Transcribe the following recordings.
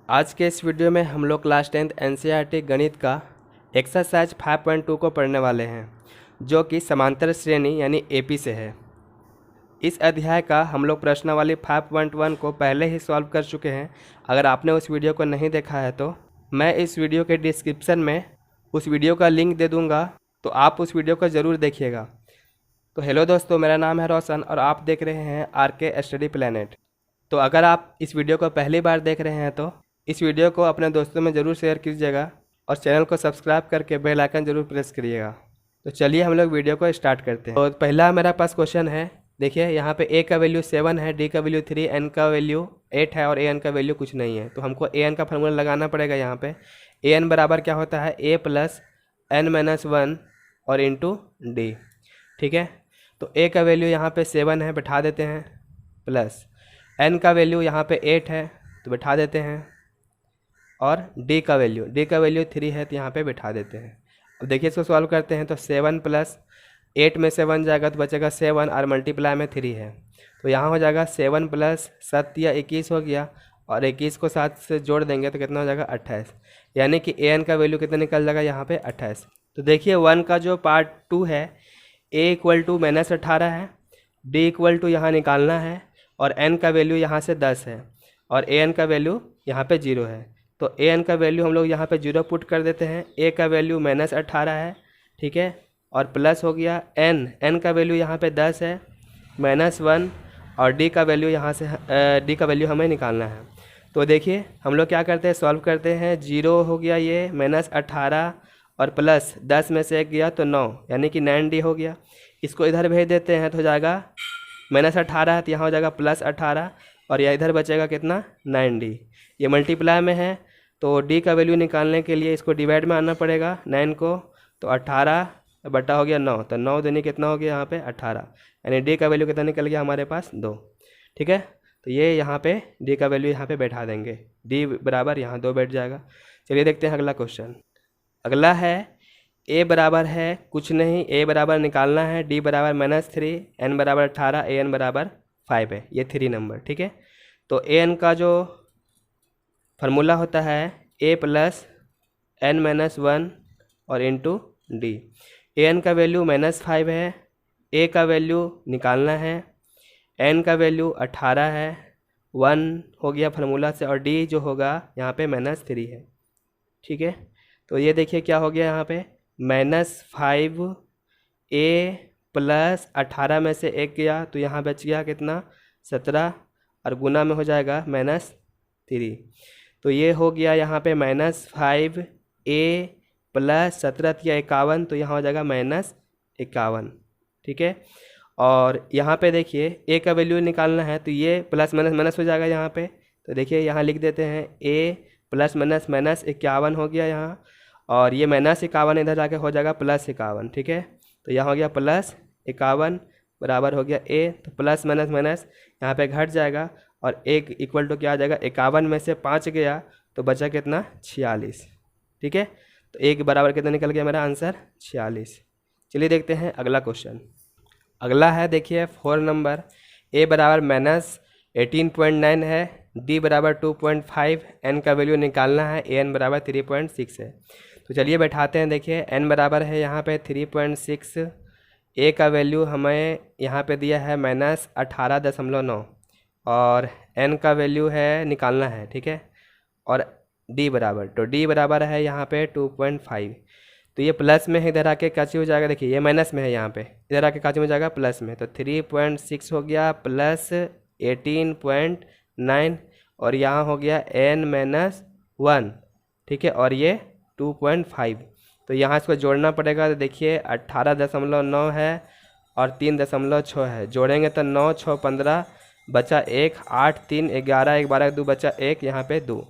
आज के इस वीडियो में हम लोग क्लास 10th एनसीईआरटी गणित का एक्सरसाइज 5.2 को पढ़ने वाले हैं, जो कि समांतर श्रेणी यानी एपी से है। इस अध्याय का हम लोग प्रश्नावली 5.1 को पहले ही सॉल्व कर चुके हैं। अगर आपने उस वीडियो को नहीं देखा है तो मैं इस वीडियो के डिस्क्रिप्शन में उस वीडियो का लिंक दे दूँगा, तो आप उस वीडियो को ज़रूर देखिएगा। तो हेलो दोस्तों, मेरा नाम है रोशन और आप देख रहे हैं आरके स्टडी प्लेनेट। तो अगर आप इस वीडियो को पहली बार देख रहे हैं तो इस वीडियो को अपने दोस्तों में ज़रूर शेयर कीजिएगा और चैनल को सब्सक्राइब करके बेल आइकन ज़रूर प्रेस करिएगा। तो चलिए हम लोग वीडियो को स्टार्ट करते हैं। तो पहला मेरा पास क्वेश्चन है, देखिए यहाँ पे ए का वैल्यू 7 है, डी का वैल्यू 3, एन का वैल्यू 8 है और ए एन का वैल्यू कुछ नहीं है। तो हमको ए एन का फार्मूला लगाना पड़ेगा। यहाँ पे ए एन बराबर क्या होता है, ए प्लस एन माइनस 1 और इंटू डी। ठीक है, तो ए का वैल्यू यहाँ पे 7 है, बैठा देते हैं, प्लस एन का वैल्यू यहाँ पे 8 है तो बैठा देते हैं, और डी का वैल्यू 3 है तो यहाँ पे बैठा देते हैं। अब देखिए इसको सॉल्व करते हैं तो 7 प्लस 8 में से 1 जाएगा तो बचेगा 7 और मल्टीप्लाई में 3 है, तो यहाँ हो जाएगा 7 प्लस 7 या 21 हो गया, और 21 को 7 से जोड़ देंगे तो कितना हो जाएगा 28। यानी कि ए एन का वैल्यू कितना निकल जाएगा यहाँ पे 28। तो देखिए 1 का जो पार्ट 2 है, ए इक्वल टू -18 है, डी इक्वल टू यहाँ निकालना है, और एन का वैल्यू यहाँ से 10 है और ए एन का वैल्यू यहाँ पे 0 है। तो ए एन का वैल्यू हम लोग यहाँ पे 0 पुट कर देते हैं। ए का वैल्यू -18 है, ठीक है, और प्लस हो गया एन का वैल्यू यहाँ पे 10 है, -1, और डी का वैल्यू यहाँ से डी का वैल्यू हमें निकालना है। तो देखिए हम लोग क्या करते हैं, सॉल्व करते हैं। 0 हो गया ये, -18 और प्लस 10 में से 1 गया तो 9, यानी कि 9D हो गया। इसको इधर भेज देते हैं तो हो जाएगा -18 है तो यहाँ हो जाएगा +18, और यह इधर बचेगा कितना 9D। ये मल्टीप्लाई में है तो डी का वैल्यू निकालने के लिए इसको डिवाइड में आना पड़ेगा 9 को, तो 18 बटा हो गया 9, तो 9 दूनी कितना हो गया यहाँ पे 18, यानी डी का वैल्यू कितना निकल गया हमारे पास 2। ठीक है, तो ये यहाँ पे डी का वैल्यू यहाँ पे बैठा देंगे, डी बराबर यहाँ 2 बैठ जाएगा। चलिए देखते हैं अगला क्वेश्चन। अगला है ए बराबर है कुछ नहीं, ए बराबर निकालना है, डी बराबर -3, एन बराबर 18, ए एन बराबर 5 है, ये 3 नंबर। ठीक है, तो ए एन का जो फार्मूला होता है ए प्लस एन माइनस 1 और इंटू डी। ए एन का वैल्यू -5 है, ए का वैल्यू निकालना है, एन का वैल्यू 18 है, 1 हो गया फार्मूला से, और डी जो होगा यहाँ पे -3 है। ठीक है, तो ये देखिए क्या हो गया यहाँ पे, -5 ए प्लस 18 में से 1 गया तो यहाँ बच गया कितना 17, और गुना में हो जाएगा -3, तो ये हो गया यहाँ पे -5 ए प्लस 17 या 51, तो यहाँ हो जाएगा -51। ठीक है, और यहाँ पे देखिए ए का वैल्यू निकालना है तो ये प्लस माइनस माइनस हो जाएगा यहाँ पे, तो देखिए यहाँ लिख देते हैं ए प्लस माइनस -51 हो गया यहाँ, और ये -51 इधर जाके हो जाएगा +51। ठीक है, तो यहाँ हो गया +51 बराबर हो गया ए, तो प्लस माइनस माइनस यहाँ पे घट जाएगा, और एक इक्वल टू क्या आ जाएगा, 51 में से 5 गया तो बचा कितना 46। ठीक है, तो एक बराबर कितना निकल गया मेरा आंसर 46। चलिए देखते हैं अगला क्वेश्चन। अगला है देखिए 4 नंबर, ए बराबर -18.9 है, डी बराबर 2.5, एन का वैल्यू निकालना है, ए एन बराबर 3.6 है। तो चलिए बैठाते हैं। देखिए एन बराबर है यहाँ पे 3.6, ए का वैल्यू हमें यहाँ पे दिया है -18.9, और एन का वैल्यू है निकालना है, ठीक है, और डी बराबर, तो डी बराबर है यहाँ पे 2.5, तो ये प्लस में है, इधर आके काची हो जाएगा, देखिए ये माइनस में है यहाँ पे, इधर आके काची हो जाएगा प्लस में, तो 3.6 हो गया प्लस 18.9, और यहाँ हो गया n-1, ठीक है, और ये 2.5, तो यहाँ इसको जोड़ना पड़ेगा। तो देखिए 18.9 है और 3.6 है, जोड़ेंगे तो 9 6 15 बचा 1, 8 3 11, 1 12 2 बचा 1, यहाँ पे 2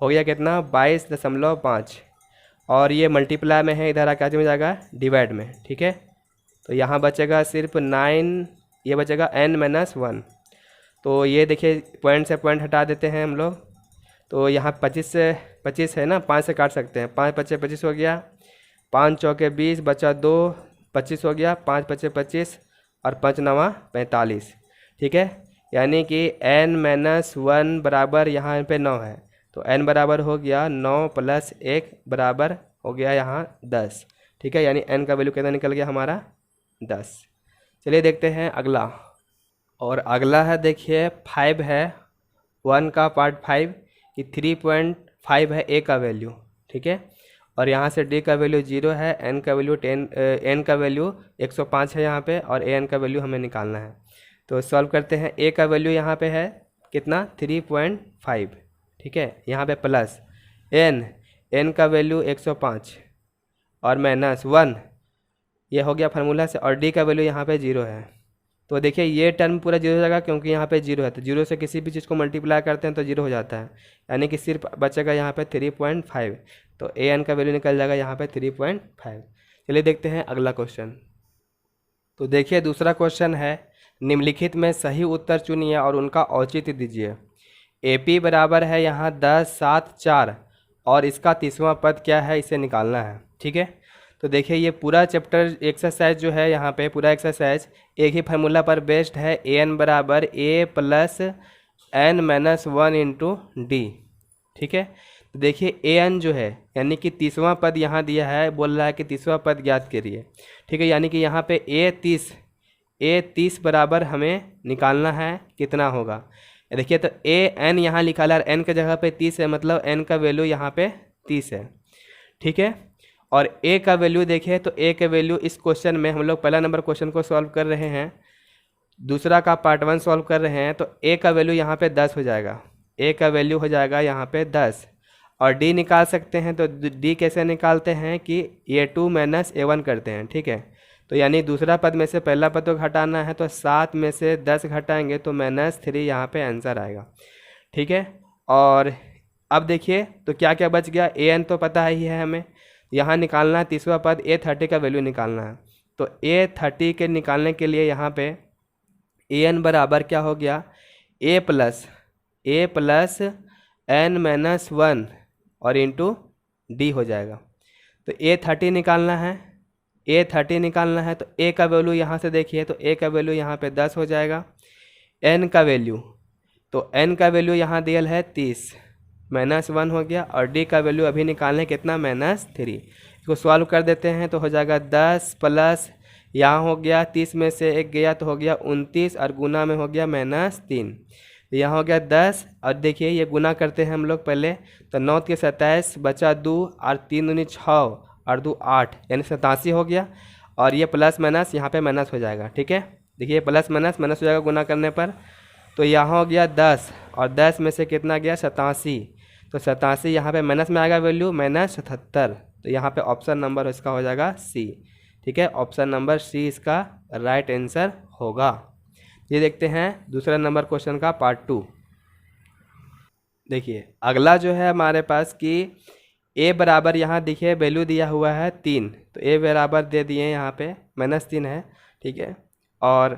हो गया कितना 22.5, और ये मल्टीप्लाई में है, इधर आके में जाएगा डिवाइड में। ठीक है, तो यहाँ बचेगा सिर्फ 9, ये बचेगा n-1, तो ये देखिए पॉइंट से पॉइंट हटा देते हैं हम लोग, तो यहाँ 25 से 25 है ना, 5 से काट सकते हैं, 5 × 25 हो गया, 5 × 20 बचा 2, 25 हो गया, 5 × 25 और 5 × 9 45। ठीक है, यानी कि n-1 बराबर यहाँ पे 9 है, तो n बराबर हो गया 9 + 1 बराबर हो गया यहाँ 10। ठीक है, यानी n का वैल्यू कितना निकल गया हमारा 10। चलिए देखते हैं अगला। और अगला है देखिए 5 है, 1 का पार्ट 5 कि 3.5 है a का वैल्यू। ठीक है, और यहाँ से d का वैल्यू 0 है, n का वैल्यू 10, n का वैल्यू 105 है यहाँ पे, और an का वैल्यू हमें निकालना है। तो सॉल्व करते हैं। a का वैल्यू यहाँ पे है कितना 3.5। ठीक है, यहाँ पे प्लस n का वैल्यू 105 और -1, ये हो गया फार्मूला से, और d का वैल्यू यहाँ पे 0 है। तो देखिए ये टर्म पूरा 0 हो जाएगा क्योंकि यहाँ पे 0 है, तो 0 से किसी भी चीज़ को मल्टीप्लाई करते हैं तो 0 हो जाता है, यानी कि सिर्फ बचेगा यहाँ पे 3.5। तो an का वैल्यू निकल जाएगा यहाँ पे 3.5। चलिए देखते हैं अगला क्वेश्चन। तो देखिए दूसरा क्वेश्चन है, निम्नलिखित में सही उत्तर चुनिए और उनका औचित्य दीजिए। AP बराबर है यहाँ 10, 7, 4, और इसका 30वां पद क्या है, इसे निकालना है। ठीक है, तो देखिए ये पूरा चैप्टर एक्सरसाइज जो है यहाँ पे पूरा एक्सरसाइज एक ही फार्मूला पर बेस्ड है, an बराबर a + n - 1 इंटू डी। ठीक है, तो देखिए an जो है यानी कि 30वां पद यहाँ दिया है, बोल रहा है कि 30वां पद ज्ञात करिए। ठीक है, यानी कि यहाँ पे a 30 बराबर हमें निकालना है, कितना होगा। देखिए तो an यहाँ लिखा है, n के जगह पे 30 है, मतलब n का वैल्यू यहाँ पे 30 है। ठीक है, और a का वैल्यू देखिए तो a का वैल्यू इस क्वेश्चन में हम लोग पहला नंबर क्वेश्चन को सॉल्व कर रहे हैं, दूसरा का पार्ट 1 सॉल्व कर रहे हैं, तो a का वैल्यू यहाँ पे 10 हो जाएगा। a का वैल्यू हो जाएगा यहाँ पे 10, और d निकाल सकते हैं। तो d कैसे निकालते हैं कि a2 - a1 करते हैं। ठीक है, तो यानी दूसरा पद में से पहला पद तो घटाना है, तो 7 में से 10 घटाएंगे तो -3 यहाँ पे आंसर आएगा। ठीक है, और अब देखिए तो क्या क्या बच गया, an तो पता ही है हमें, यहाँ निकालना है 30वां पद a30 का वैल्यू निकालना है। तो a30 के निकालने के लिए यहाँ पे an बराबर क्या हो गया, a + n - 1 और इंटू डी हो जाएगा। तो a30 निकालना है, a30 निकालना है, तो a का वैल्यू यहाँ से देखिए तो a का वैल्यू यहाँ पे 10 हो जाएगा। n का वैल्यू, तो n का वैल्यू यहाँ दिया है 30, -1 हो गया, और d का वैल्यू अभी निकालने कितना -3। इसको सॉल्व कर देते हैं तो हो जाएगा 10 प्लस यहाँ हो गया 30 में से 1 गया तो हो गया 29, और गुना में हो गया -3, तो यहाँ हो गया 10। और देखिए ये गुना करते हैं हम लोग पहले, तो 9 के 27 बचा 2, और 3 दूनी 6 और 2 8, यानी 87 हो गया। और ये प्लस माइनस यहाँ पे माइनस हो जाएगा। ठीक है, देखिए प्लस माइनस माइनस हो जाएगा गुना करने पर, तो यहाँ हो गया 10, और 10 में से कितना गया 87, तो 87 यहाँ पे माइनस में आएगा वैल्यू -77, तो यहाँ पे ऑप्शन नंबर इसका हो जाएगा सी। ठीक है, ऑप्शन नंबर सी इसका राइट आंसर होगा। ये देखते हैं दूसरा नंबर क्वेश्चन का पार्ट 2। देखिए अगला जो है हमारे पास कि a बराबर यहाँ देखिए वैल्यू दिया हुआ है 3, तो a बराबर दे दिए यहाँ पे -3 है। ठीक है, और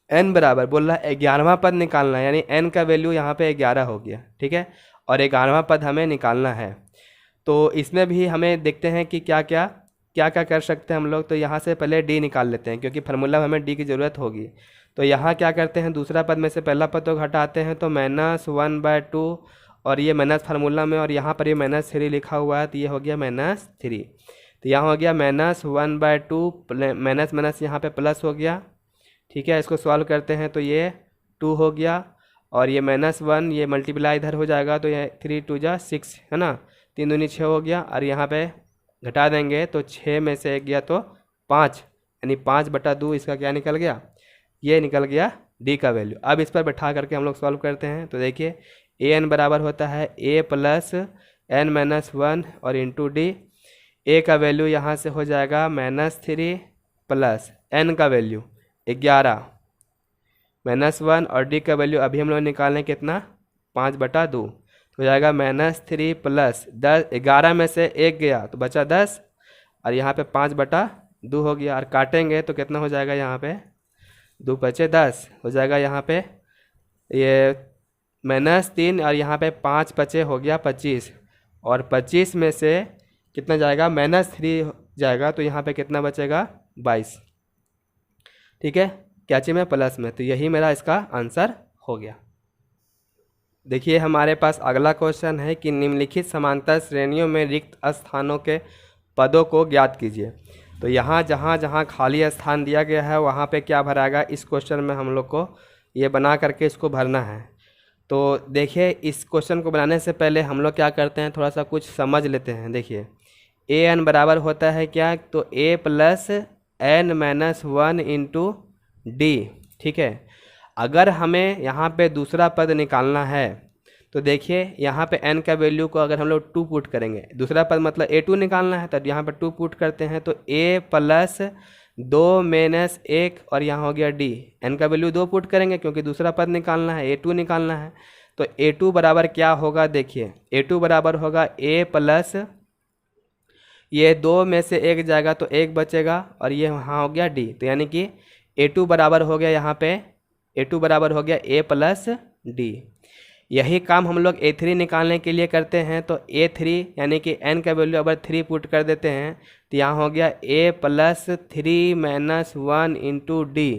n बराबर बोल रहा है 11वां पद निकालना है, यानी n का वैल्यू यहाँ पे 11 हो गया। ठीक है, और 11वां पद हमें निकालना है। तो इसमें भी हमें देखते हैं कि क्या क्या कर सकते हैं हम लोग। तो यहाँ से पहले d निकाल लेते हैं क्योंकि फार्मूला में हमें d की ज़रूरत होगी। तो यहाँ क्या करते हैं, दूसरा पद में से पहला पद तो घटाते हैं, तो -1/2, और ये माइनस फार्मूला में, और यहाँ पर ये -3 लिखा हुआ है, तो ये हो गया -3। तो यहाँ हो गया -1/2, माइनस माइनस यहाँ पे प्लस हो गया। ठीक है, इसको सॉल्व करते हैं तो ये 2 हो गया, और ये -1 ये मल्टीप्लाई इधर हो जाएगा, तो ये 3 2 जा 6 है ना, 3 दूनी 6 हो गया, और यहाँ पे घटा देंगे तो 6 में से 1 गया तो 5, यानी 5/2 इसका क्या निकल गया, ये निकल गया d का वैल्यू। अब इस पर बैठा करके हम लोग सॉल्व करते हैं। तो देखिए an बराबर होता है a + n - 1 और इंटू डी। a का वैल्यू यहाँ से हो जाएगा -3 प्लस n का वैल्यू 11 -1, और d का वैल्यू अभी हम लोग निकालें कितना 5/2, तो हो जाएगा -3 प्लस 10, 11 में से 1 गया तो बचा 10, और यहाँ पे 5/2 हो गया, और काटेंगे तो कितना हो जाएगा, यहाँ पे 2 बचे 10 हो जाएगा, यहाँ पे ये -3, और यहाँ पे 5 बचे हो गया 25, और 25 में से कितना जाएगा -3 जाएगा, तो यहाँ पे कितना बचेगा 22। ठीक है, क्या चीज़ में प्लस में, तो यही मेरा इसका आंसर हो गया। देखिए हमारे पास अगला क्वेश्चन है कि निम्नलिखित समांतर श्रेणियों में रिक्त स्थानों के पदों को ज्ञात कीजिए। तो यहाँ जहाँ जहाँ खाली स्थान दिया गया है वहाँ पे क्या भराएगा, इस क्वेश्चन में हम लोग को ये बना करके इसको भरना है। तो देखिए इस क्वेश्चन को बनाने से पहले हम लोग क्या करते हैं, थोड़ा सा कुछ समझ लेते हैं। देखिए ए एन बराबर होता है क्या, तो a plus N minus one into d. ठीक है, अगर हमें यहाँ पे दूसरा पद निकालना है तो देखिए यहाँ पे n का वैल्यू को अगर हम लोग 2 पुट करेंगे, दूसरा पद मतलब a2 निकालना है, तो यहाँ पे 2 पुट करते हैं तो a प्लस 2 माइनस 1 और यहाँ हो गया d। n का वैल्यू 2 पुट करेंगे क्योंकि दूसरा पद निकालना है, a2 निकालना है। तो a2 बराबर क्या होगा, देखिए a2 बराबर होगा a प्लस ये 2 में से 1 जाएगा तो 1 बचेगा और ये वहाँ हो गया d। तो यानी कि a2 बराबर हो गया, यहाँ पे a2 बराबर हो गया a प्लस d। यही काम हम लोग a3 निकालने के लिए करते हैं। तो a3 यानी कि n का वैल्यू अगर 3 पुट कर देते हैं तो यहाँ हो गया a plus 3 minus 1 into d.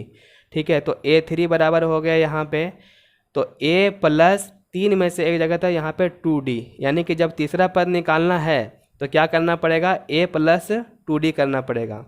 ठीक है, तो a3 बराबर हो गया यहाँ पे, तो a प्लस 3 में से 1 जगह था यहाँ पे 2d। यानी कि जब तीसरा पद निकालना है तो क्या करना पड़ेगा, a प्लस 2d करना पड़ेगा।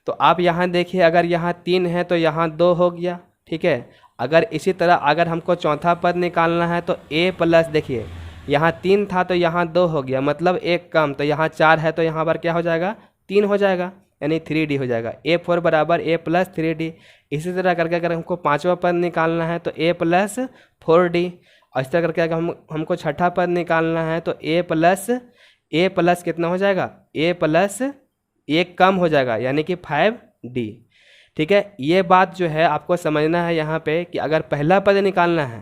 तो आप यहाँ देखिए अगर यहाँ 3 है तो यहाँ 2 हो गया। ठीक है, अगर इसी तरह अगर हमको चौथा पद निकालना है तो a प्लस, देखिए यहाँ 3 था तो यहाँ 2 हो गया, मतलब 1 कम, तो यहाँ 4 है तो यहाँ पर क्या हो जाएगा, 3 हो जाएगा, यानी 3d हो जाएगा। a4 बराबर a प्लस 3d। इसी तरह करके अगर हमको पाँचवा पद निकालना है तो a प्लस 4d। और इस तरह करके अगर हमको छठा पद निकालना है तो a प्लस कितना हो जाएगा, a प्लस 1 कम हो जाएगा, यानी कि 5d। ठीक है, ये बात जो है आपको समझना है यहाँ पे कि अगर पहला पद निकालना है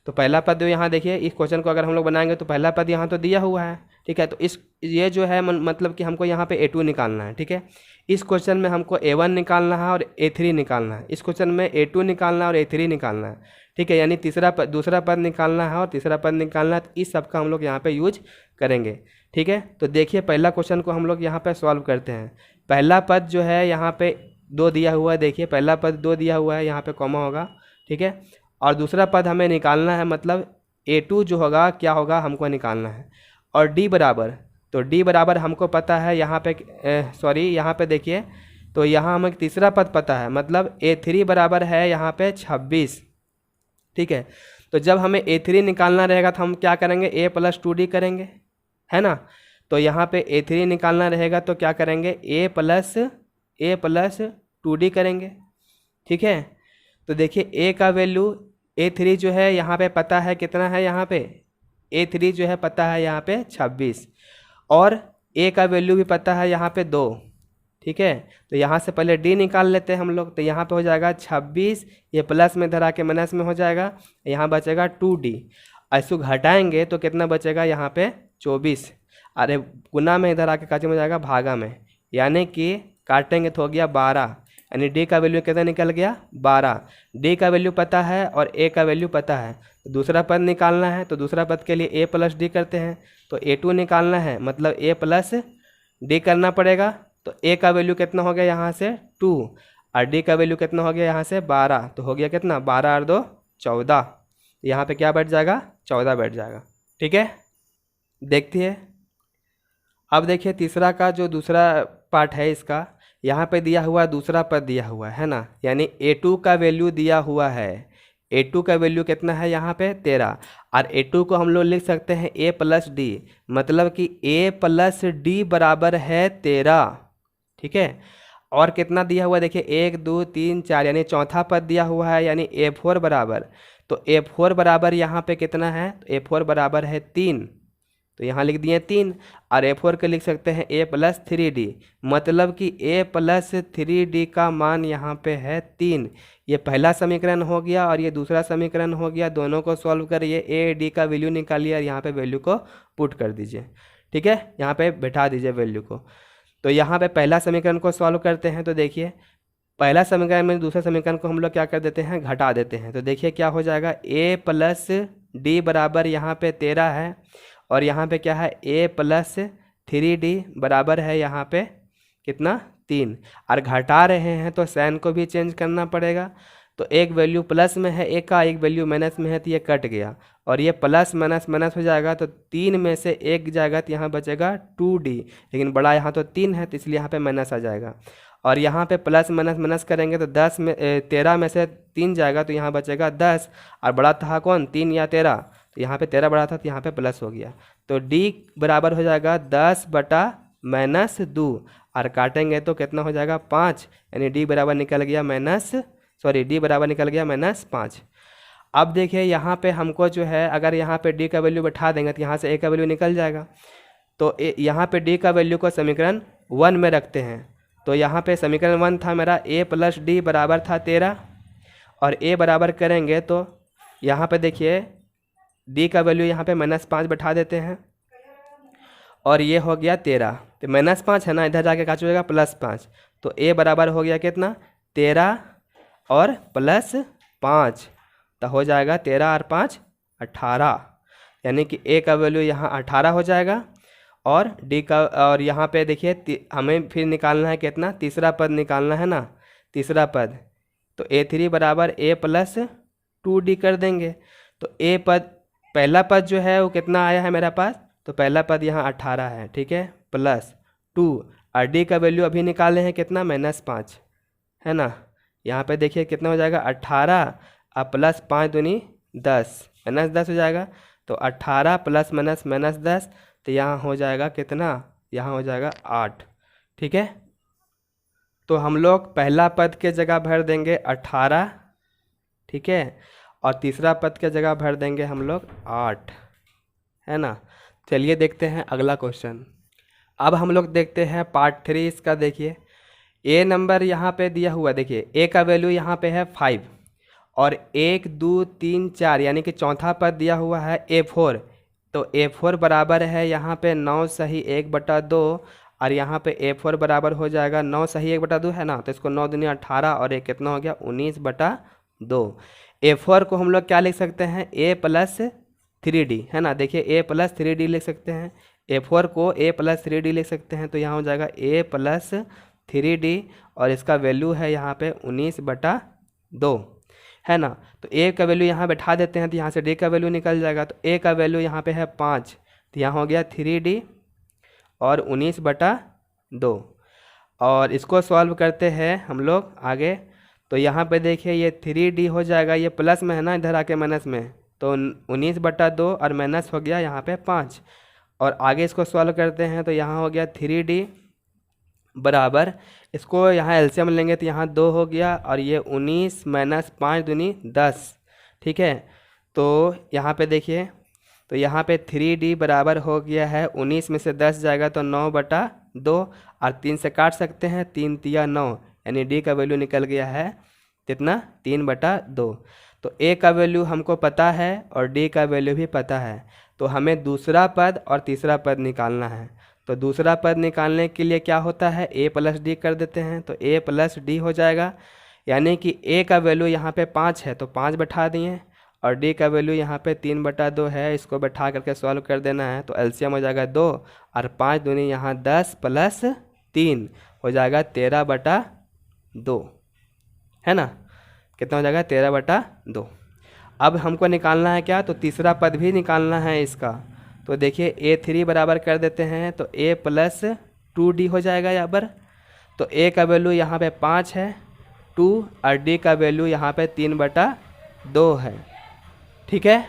तो पहला पद यहाँ देखिए इस क्वेश्चन को अगर हम लोग बनाएंगे तो पहला पद यहाँ तो दिया हुआ है। ठीक है, तो ये जो है मतलब कि हमको यहाँ पे a2 निकालना है। ठीक है, इस क्वेश्चन में हमको a1 निकालना है और a3 निकालना है, इस क्वेश्चन में a2 निकालना है और a3 निकालना है। ठीक है, यानी दूसरा पद निकालना है और तीसरा पद निकालना है, तो इस सब का हम लोग यहाँ पे यूज करेंगे। ठीक है, तो देखिए पहला क्वेश्चन को हम लोग यहाँ पे सॉल्व करते हैं। पहला पद जो है यहाँ पे 2 दिया हुआ है, देखिए पहला पद 2 दिया हुआ है, यहाँ पे कॉमा होगा। ठीक है, और दूसरा पद हमें निकालना है, मतलब a2 जो होगा क्या होगा हमको निकालना है। और d बराबर, तो d बराबर हमको पता है यहाँ पे यहाँ पे देखिए, तो यहाँ हमें तीसरा पद पता है, मतलब a3 बराबर है यहाँ पे 26। ठीक है, तो जब हमें a3 निकालना रहेगा तो हम क्या करेंगे, a प्लस 2d करेंगे, है ना। तो यहाँ पे a3 निकालना रहेगा तो क्या करेंगे, a प्लस 2d करेंगे। ठीक है, तो देखिए a का वैल्यू a3 जो है यहाँ पे पता है कितना है, यहाँ पे a3 जो है पता है यहाँ पे 26 और a का वैल्यू भी पता है यहाँ पे 2। ठीक है, तो यहाँ से पहले d निकाल लेते हैं हम लोग, तो यहाँ पे हो जाएगा 26, ये प्लस में धरा के माइनस में हो जाएगा, यहाँ बचेगा 2d। ऐसे घटाएंगे तो कितना बचेगा यहाँ पे 24, अरे गुना में इधर आके काचे में जाएगा भागा में, यानी कि काटेंगे तो हो गया 12, यानी d का वैल्यू कितना निकल गया 12। d का वैल्यू पता है और a का वैल्यू पता है, तो दूसरा पद निकालना है, तो दूसरा पद के लिए a प्लस d करते हैं। तो a2 निकालना है मतलब a प्लस d करना पड़ेगा। तो a का वैल्यू कितना हो गया यहाँ से 2 और d का वैल्यू कितना हो गया यहाँ से 12, तो हो गया कितना 12 और 2 14, यहाँ पे क्या बैठ जाएगा 14 बैठ जाएगा। ठीक है, देखिए अब देखिए तीसरा का जो दूसरा पार्ट है इसका, यहाँ पे दिया हुआ दूसरा पद दिया हुआ है ना, यानी a2 का वैल्यू दिया हुआ है। a2 का वैल्यू कितना है यहाँ पे 13, और a2 को हम लोग लिख सकते हैं a प्लस डी, मतलब कि a प्लस डी बराबर है 13। ठीक है, और कितना दिया हुआ है देखिए 1 2 3 4, यानी चौथा पद दिया हुआ है, यानी a4 बराबर, तो a4 बराबर यहाँ पे कितना है, तो a4 बराबर है 3, तो यहाँ लिख दिए 3, और a4 के लिख सकते हैं a प्लस 3d, मतलब कि a प्लस 3d का मान यहाँ पे है 3। ये पहला समीकरण हो गया और ये दूसरा समीकरण हो गया, दोनों को सॉल्व करिए, a d का वैल्यू निकालिए और यहाँ पे वैल्यू को पुट कर दीजिए। ठीक है, यहाँ पे बैठा दीजिए वैल्यू को। तो यहाँ पे पहला समीकरण को सॉल्व करते हैं, तो देखिए पहला समीकरण में दूसरे समीकरण को हम लोग क्या कर देते हैं, घटा देते हैं। तो देखिए क्या हो जाएगा, a प्लस डी बराबर यहाँ पे 13 है, और यहाँ पे क्या है a प्लस 3d बराबर है यहाँ पे कितना 3, और घटा रहे हैं तो साइन को भी चेंज करना पड़ेगा। तो एक वैल्यू प्लस में है एक का, एक वैल्यू माइनस में है, तो ये कट गया और ये प्लस माइनस माइनस हो जाएगा, तो 3 में से 1 जाएगा तो यहाँ बचेगा 2D, लेकिन बड़ा यहाँ तो 3 है तो इसलिए यहाँ पे माइनस आ जाएगा। और यहाँ पे प्लस माइनस माइनस करेंगे तो 13 में से 3 जाएगा तो यहाँ बचेगा 10, और बड़ा था कौन 3 या 13, तो यहाँ पे 13 बड़ा था तो यहाँ पे प्लस हो गया। तो D बराबर हो जाएगा 10/-2, और काटेंगे तो कितना हो जाएगा 5, यानी D बराबर निकल गया D बराबर निकल गया -5। अब देखिए यहाँ पे हमको जो है, अगर यहाँ पे D का वैल्यू बैठा देंगे तो यहाँ से A का वैल्यू निकल जाएगा। तो यहाँ पे D का वैल्यू को समीकरण 1 में रखते हैं। तो यहाँ पे समीकरण 1 था मेरा A + D बराबर था 13, और A बराबर करेंगे तो यहाँ पे देखिए D का वैल्यू यहाँ पे -5 बैठा देते हैं, और ये हो गया 13, तो -5 है ना, इधर जाके क्या हो जाएगा +5, तो A बराबर हो गया कितना 13 और +5, तो हो जाएगा 13 और 5 18, यानी कि A का वैल्यू यहाँ 18 हो जाएगा। और D का, और यहाँ पे देखिए हमें फिर निकालना है कितना, तीसरा पद निकालना है ना, तीसरा पद, तो A3 बराबर A + 2D कर देंगे। तो A पद, पहला पद जो है वो कितना आया है मेरा पास, तो पहला पद यहाँ 18 है, ठीक है, +2, और D का वैल्यू अभी निकाले हैं कितना -5 है ना। यहाँ पे देखिए कितना हो जाएगा 18 और +5 दूनी 10, -10 हो जाएगा, तो 18 + -10, तो यहाँ हो जाएगा कितना, यहाँ हो जाएगा 8, ठीक है। तो हम लोग पहला पद के जगह भर देंगे 18, ठीक है, और तीसरा पद के जगह भर देंगे हम लोग 8, है ना। चलिए देखते हैं अगला क्वेश्चन। अब हम लोग देखते हैं पार्ट 3 इसका। देखिए A नंबर यहाँ पे दिया हुआ, देखिए A का वैल्यू यहाँ पे है 5, और 1 2 3 4 यानी कि चौथा पद दिया हुआ है A4, तो A4 बराबर है यहाँ पे 9 सही 1/2, और यहाँ पे A4 बराबर हो जाएगा 9 सही 1/2 है ना, तो इसको 9 दूनी 18, और ये कितना हो गया 19/2। A4 को हम लोग क्या लिख सकते हैं, A + 3D है ना, देखिए A + 3D लिख सकते हैं, A4 को A + 3D लिख सकते हैं, तो यहाँ हो जाएगा A + 3D, और इसका वैल्यू है यहाँ पे 19/2 है ना। तो A का वैल्यू यहाँ बैठा देते हैं, तो यहाँ से D का वैल्यू निकल जाएगा, तो A का वैल्यू यहाँ पे है 5, तो यहाँ हो गया 3D और 19/2, और इसको सॉल्व करते हैं हम लोग आगे। तो यहाँ पे देखिए ये 3D हो जाएगा, ये प्लस में है ना, इधर आके माइनस में, तो 19/2 और माइनस हो गया यहाँ पे 5, और आगे इसको सॉल्व करते हैं तो यहाँ हो गया 3D बराबर, इसको यहाँ एलसीएम लेंगे तो यहाँ 2 हो गया, और ये 19 - 5 दूनी 10, ठीक है। तो यहाँ पे देखिए, तो यहाँ पे 3D बराबर हो गया है 19 में से 10 जाएगा तो 9/2, और 3 से काट सकते हैं, 3 तिया 9, यानी D का वैल्यू निकल गया है कितना 3/2। तो A का वैल्यू हमको पता है और D का वैल्यू भी पता है, तो हमें दूसरा पद और तीसरा पद निकालना है। तो दूसरा पद निकालने के लिए क्या होता है, A + D कर देते हैं, तो A + D हो जाएगा, यानी कि A का वैल्यू यहाँ पे 5 है तो 5 बैठा दिए, और D का वैल्यू यहाँ पे 3/2 है, इसको बैठा करके सॉल्व कर देना है, तो एलसीएम हो जाएगा 2, और 5 दूनी यहाँ 10 + 3 हो जाएगा 13/2, है ना, कितना हो जाएगा 13/2। अब हमको निकालना है क्या, तो तीसरा पद भी निकालना है इसका। तो देखिए A3 बराबर कर देते हैं, तो A + 2D हो जाएगा यहाँ पर, तो A का वैल्यू यहाँ पे 5 है 2, और D का वैल्यू यहाँ पे 3/2 है, ठीक है।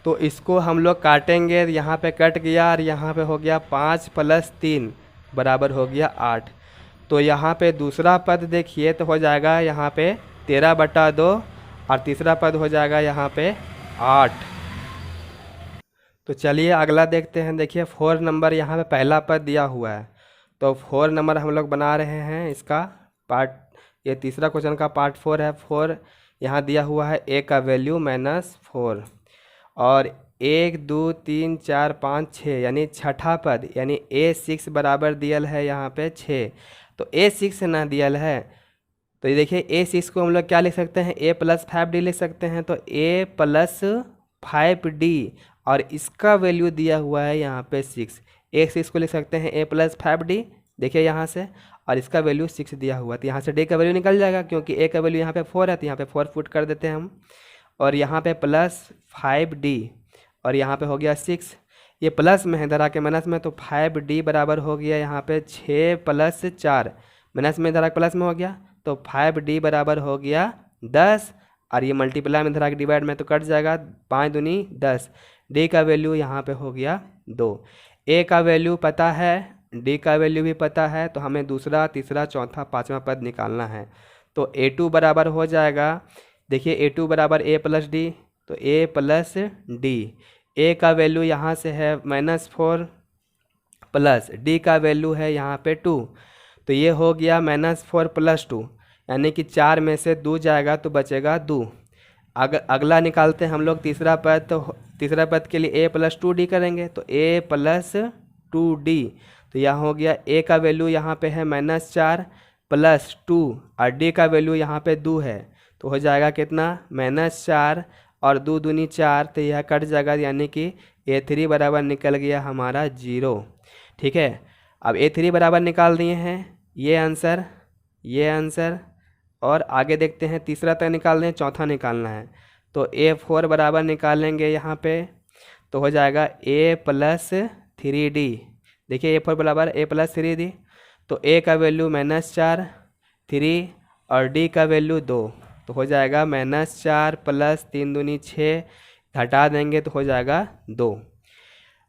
तो इसको हम लोग काटेंगे, यहाँ पे कट गया, और यहाँ पे हो गया 5 + 3 बराबर हो गया 8। तो यहाँ पे दूसरा पद देखिए तो हो जाएगा यहाँ पे 13/2, और तीसरा पद हो जाएगा यहाँ पे 8। तो चलिए अगला देखते हैं। देखिए 4 नंबर यहाँ पे पहला पद दिया हुआ है, तो 4 नंबर हम लोग बना रहे हैं इसका पार्ट, ये तीसरा क्वेश्चन का पार्ट 4 है। 4 यहाँ दिया हुआ है A का वैल्यू -4, और 1 2 3 4 5 6 यानी छठा पद, यानी A6 बराबर दियल है यहाँ पे 6, तो A6 ना दियल है, तो ये देखिए A6 को हम लोग क्या लिख सकते हैं, A + 5D लिख सकते हैं, तो A + 5D, और इसका वैल्यू दिया हुआ है यहाँ पे 6, A6 को लिख सकते हैं A + 5D देखिए यहाँ से, और इसका वैल्यू 6 दिया हुआ, तो यहाँ से डी का वैल्यू निकल जाएगा, क्योंकि ए का वैल्यू यहाँ पे 4 है, तो यहाँ पे 4 पुट कर देते हैं हम। और यहाँ पे प्लस 5d, और यहाँ पे हो गया 6, ये प्लस में है, इधर आके माइनस में, तो 5d बराबर हो गया यहाँ पे 6 + 4, माइनस में इधर आके प्लस में हो गया, तो 5d बराबर हो गया 10, और ये मल्टीप्लाई में इधर आके डिवाइड में तो कट जाएगा, 5 दूनी 10, डी का वैल्यू यहाँ पे हो गया 2। ए का वैल्यू पता है, डी का वैल्यू भी पता है, तो हमें दूसरा, तीसरा, चौथा, पाँचवा पद निकालना है। तो a2 बराबर हो जाएगा, देखिए a2 बराबर a + d, तो a + d, a का वैल्यू यहाँ से है -4 प्लस d का वैल्यू है यहाँ पे 2, तो ये हो गया -4 + 2, यानी कि 4 में से 2 जाएगा तो बचेगा 2। अगला निकालते हैं हम लोग तीसरा पद, तो तीसरा पद के लिए a + 2d करेंगे, तो a + 2d, तो यहाँ हो गया a का वैल्यू यहाँ पे है -4 + 2, और d का वैल्यू यहाँ पे 2 है, तो हो जाएगा कितना, -4 और 2 दूनी 4, तो यह कट जाएगा, यानी कि a3 बराबर निकल गया हमारा 0। ठीक है, अब a3 बराबर निकाल दिए हैं, ये आंसर, और आगे देखते हैं, तीसरा तक निकाल दें, चौथा निकालना है, तो a4 बराबर निकालेंगे यहाँ पे, तो हो जाएगा a + 3d, देखिए a4 बराबर a + 3d, तो a का वैल्यू -4, 3 और d का वैल्यू 2, तो हो जाएगा -4 + 3 दूनी 6, घटा देंगे तो हो जाएगा 2।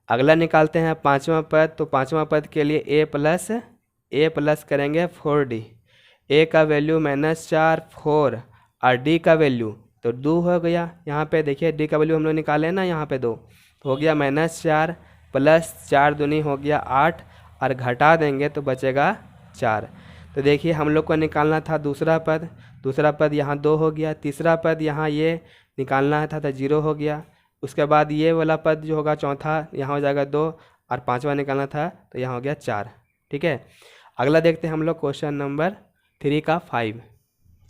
अगला निकालते हैं पाँचवा पद, तो पाँचवा पद के लिए a प्लस करेंगे 4d, a का वैल्यू -4 4, और d का वैल्यू तो 2 हो गया, यहाँ पे देखिए d का वैल्यू हम लोग निकाले ना, यहाँ पे 2, तो हो गया -4 + 4 दूनी हो गया 8, और घटा देंगे तो बचेगा 4। तो देखिए हम लोग को निकालना था दूसरा पद यहाँ 2 हो गया, तीसरा पद यहाँ ये निकालना था तो 0 हो गया, उसके बाद ये वाला पद जो होगा चौथा यहाँ हो जाएगा 2, और पांचवा निकालना था तो यहाँ हो गया 4। ठीक है, अगला देखते हैं हम लोग क्वेश्चन नंबर 3 का 5।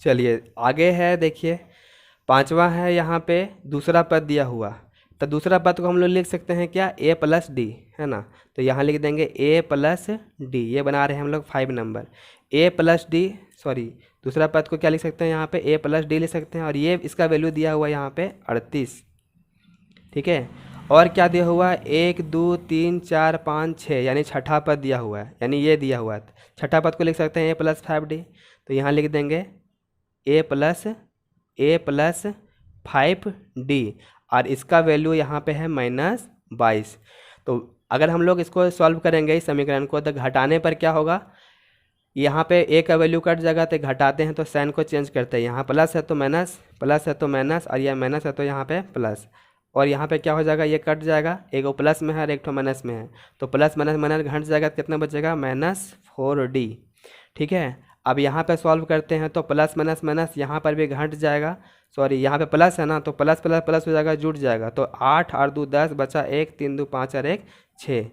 चलिए आगे है, देखिए पांचवा है, यहाँ पे दूसरा पद दिया हुआ, तो दूसरा पद को हम लोग लिख सकते हैं क्या, a + d, है ना, तो यहाँ लिख देंगे a + d, ये बना रहे हैं हम लोग 5 नंबर, a + d, सॉरी दूसरा पद को क्या लिख सकते हैं यहाँ पे, a + d लिख सकते हैं, और ये इसका वैल्यू दिया हुआ है यहाँ पे 38। ठीक है, और क्या दिया हुआ है, 1 2 3 4 5 6, यानी छठा पद दिया हुआ है, यानी ये दिया हुआ है, छठा पद को लिख सकते हैं a + 5d, तो यहाँ लिख देंगे a + 5d, और इसका वैल्यू यहाँ पे है -22। तो अगर हम लोग इसको सॉल्व करेंगे इस समीकरण को, तो घटाने पर क्या होगा, यहाँ पे a का वैल्यू कट जाएगा, तो घटाते हैं तो साइन को चेंज करते हैं, यहाँ प्लस है तो माइनस, प्लस है तो माइनस, और यह माइनस है तो यहाँ पे प्लस, और यहाँ पे क्या हो जाएगा, ये कट जाएगा, एक वो प्लस में है और एक तो माइनस में है, तो प्लस माइनस माइनस घट जाएगा, तो कितना बचेगा, -4d। ठीक है, अब यहाँ पे सॉल्व करते हैं तो प्लस माइनस माइनस यहाँ पर भी घट जाएगा, सॉरी यहाँ पे प्लस है ना, तो प्लस प्लस प्लस हो जाएगा, जुट जाएगा, तो 8 और 2 10, बचा 1 3 2 5 और 1 6।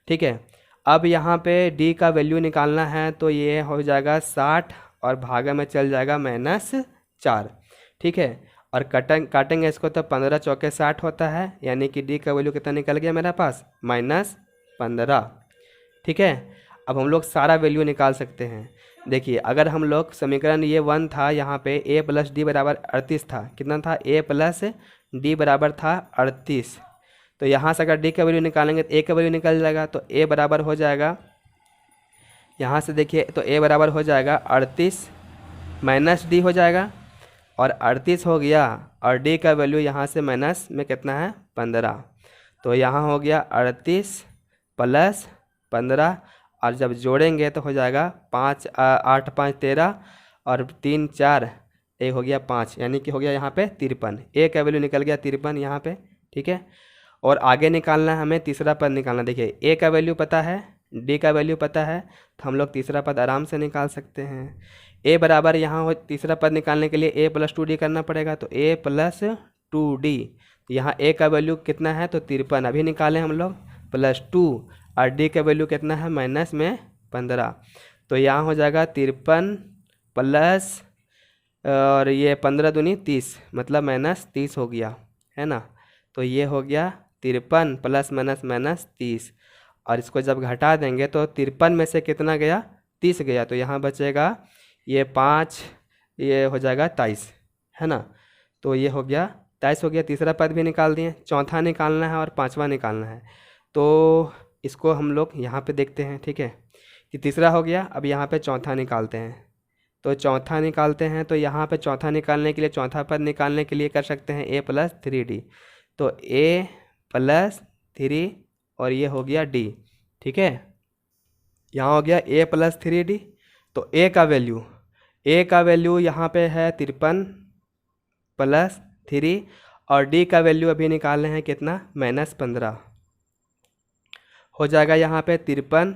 ठीक है, अब यहाँ पे d का वैल्यू निकालना है, तो ये हो जाएगा 60, और भागे में चल जाएगा -4। ठीक है, और काटेंगे इसको तो 15 चौके 60 होता है, यानी कि d का वैल्यू कितना निकल गया मेरे पास, -15। ठीक है, अब हम लोग सारा वैल्यू निकाल सकते हैं। देखिए अगर हम लोग समीकरण ये 1 था, यहाँ पे a + d बराबर 38 था, कितना था, a + d बराबर था 38, तो यहाँ से अगर d का वैल्यू निकालेंगे तो a का वैल्यू निकल जाएगा, तो a बराबर हो जाएगा, यहाँ से देखिए तो a बराबर हो जाएगा 38 -d हो जाएगा, और 38 हो गया, और d का वैल्यू यहाँ से माइनस में कितना है, 15, तो यहाँ हो गया 38 + 15, और जब जोड़ेंगे तो हो जाएगा 5 8 5 13, और 3 4 1 हो गया 5, यानी कि हो गया यहाँ पे 53, a का वैल्यू निकल गया 53 यहाँ पे। ठीक है, और आगे निकालना है हमें तीसरा पद निकालना, देखिए a का वैल्यू पता है, d का वैल्यू पता है, तो हम लोग तीसरा पद आराम से निकाल सकते हैं। a बराबर यहाँ हो, तीसरा पद निकालने के लिए a + 2d करना पड़ेगा, तो a + 2d, यहाँ a का वैल्यू कितना है, तो 53 अभी निकालें हम लोग, +2, और d का वैल्यू कितना है, -15, तो यहाँ हो जाएगा 53 प्लस, और ये 15 दूनी 30, मतलब -30 हो गया, है ना, तो ये हो गया 53 + -30, और इसको जब घटा देंगे तो 53 में से कितना गया, 30 गया, तो यहाँ बचेगा ये 5, ये हो जाएगा 23, है ना। तो ये हो गया 23 हो गया। तीसरा पद भी निकाल दिए, चौथा निकालना है और पांचवा निकालना है। तो इसको हम लोग यहाँ पे देखते हैं, ठीक है, कि तीसरा हो गया। अब यहाँ पे चौथा निकालते हैं, तो चौथा निकालते हैं। तो यहाँ पे चौथा निकालने के लिए, चौथा पद निकालने के लिए कर सकते हैं a+3d। तो a+3 और ये हो गया d, ठीक है। यहाँ हो गया a+3d। तो a का वैल्यू यहाँ पे है 53 + 3 और d का वैल्यू अभी निकालने हैं कितना, -15 हो जाएगा। यहाँ पे 53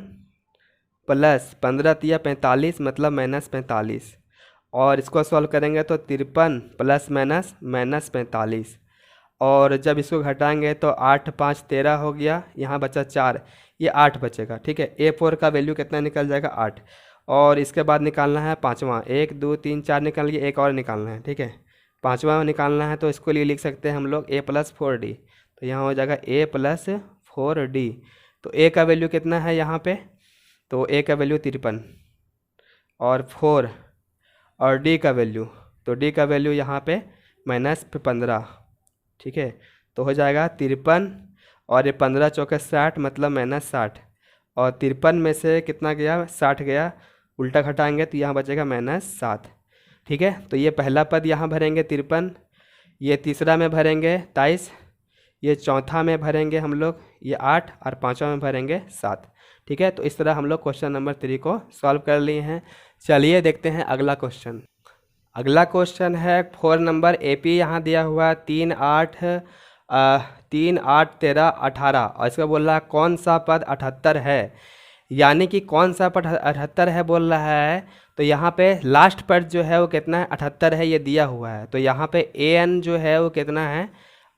+ 15 × 45 मतलब -45, और इसको सॉल्व करेंगे तो 53 ± -45, और जब इसको घटाएंगे तो 8 × 5 = 13 हो गया। यहाँ बचा 4, ये 8 बचेगा, ठीक है। a4 का वैल्यू कितना निकल जाएगा, 8। और इसके बाद निकालना है पाँचवा, 1 2 3 4 निकाल लिए, एक और निकालना है, ठीक है। पाँचवा निकालना है तो इसको लिए लिख सकते हैं हम लोग a+4d। तो यहाँ हो जाएगा a+4d। तो a का वैल्यू कितना है यहाँ पे, तो a का वैल्यू 53 और 4 और d का वैल्यू, तो d का वैल्यू यहाँ पे -15, ठीक है। तो हो जाएगा 53 और ये 15 चौके 60 मतलब -60, और 53 में से कितना गया, 60 गया, उल्टा घटाएंगे तो यहाँ बचेगा -7, ठीक है। तो ये पहला पद यहाँ भरेंगे 53, ये तीसरा में भरेंगे 23, ये चौथा में भरेंगे हम लोग ये 8 और पांचवा में भरेंगे 7, ठीक है। तो इस तरह हम लोग क्वेश्चन नंबर 3 को सॉल्व कर लिए हैं। चलिए देखते हैं अगला क्वेश्चन। अगला क्वेश्चन है 4 नंबर। AP यहाँ दिया हुआ 3 8 13 18 और इसका बोल रहा है कौन सा पद 78 है, यानी कि कौन सा पद 78 है बोल रहा है। तो यहाँ पे लास्ट पद जो है वो कितना है, 78 है, ये दिया हुआ है। तो यहाँ पे AN जो है वो कितना है,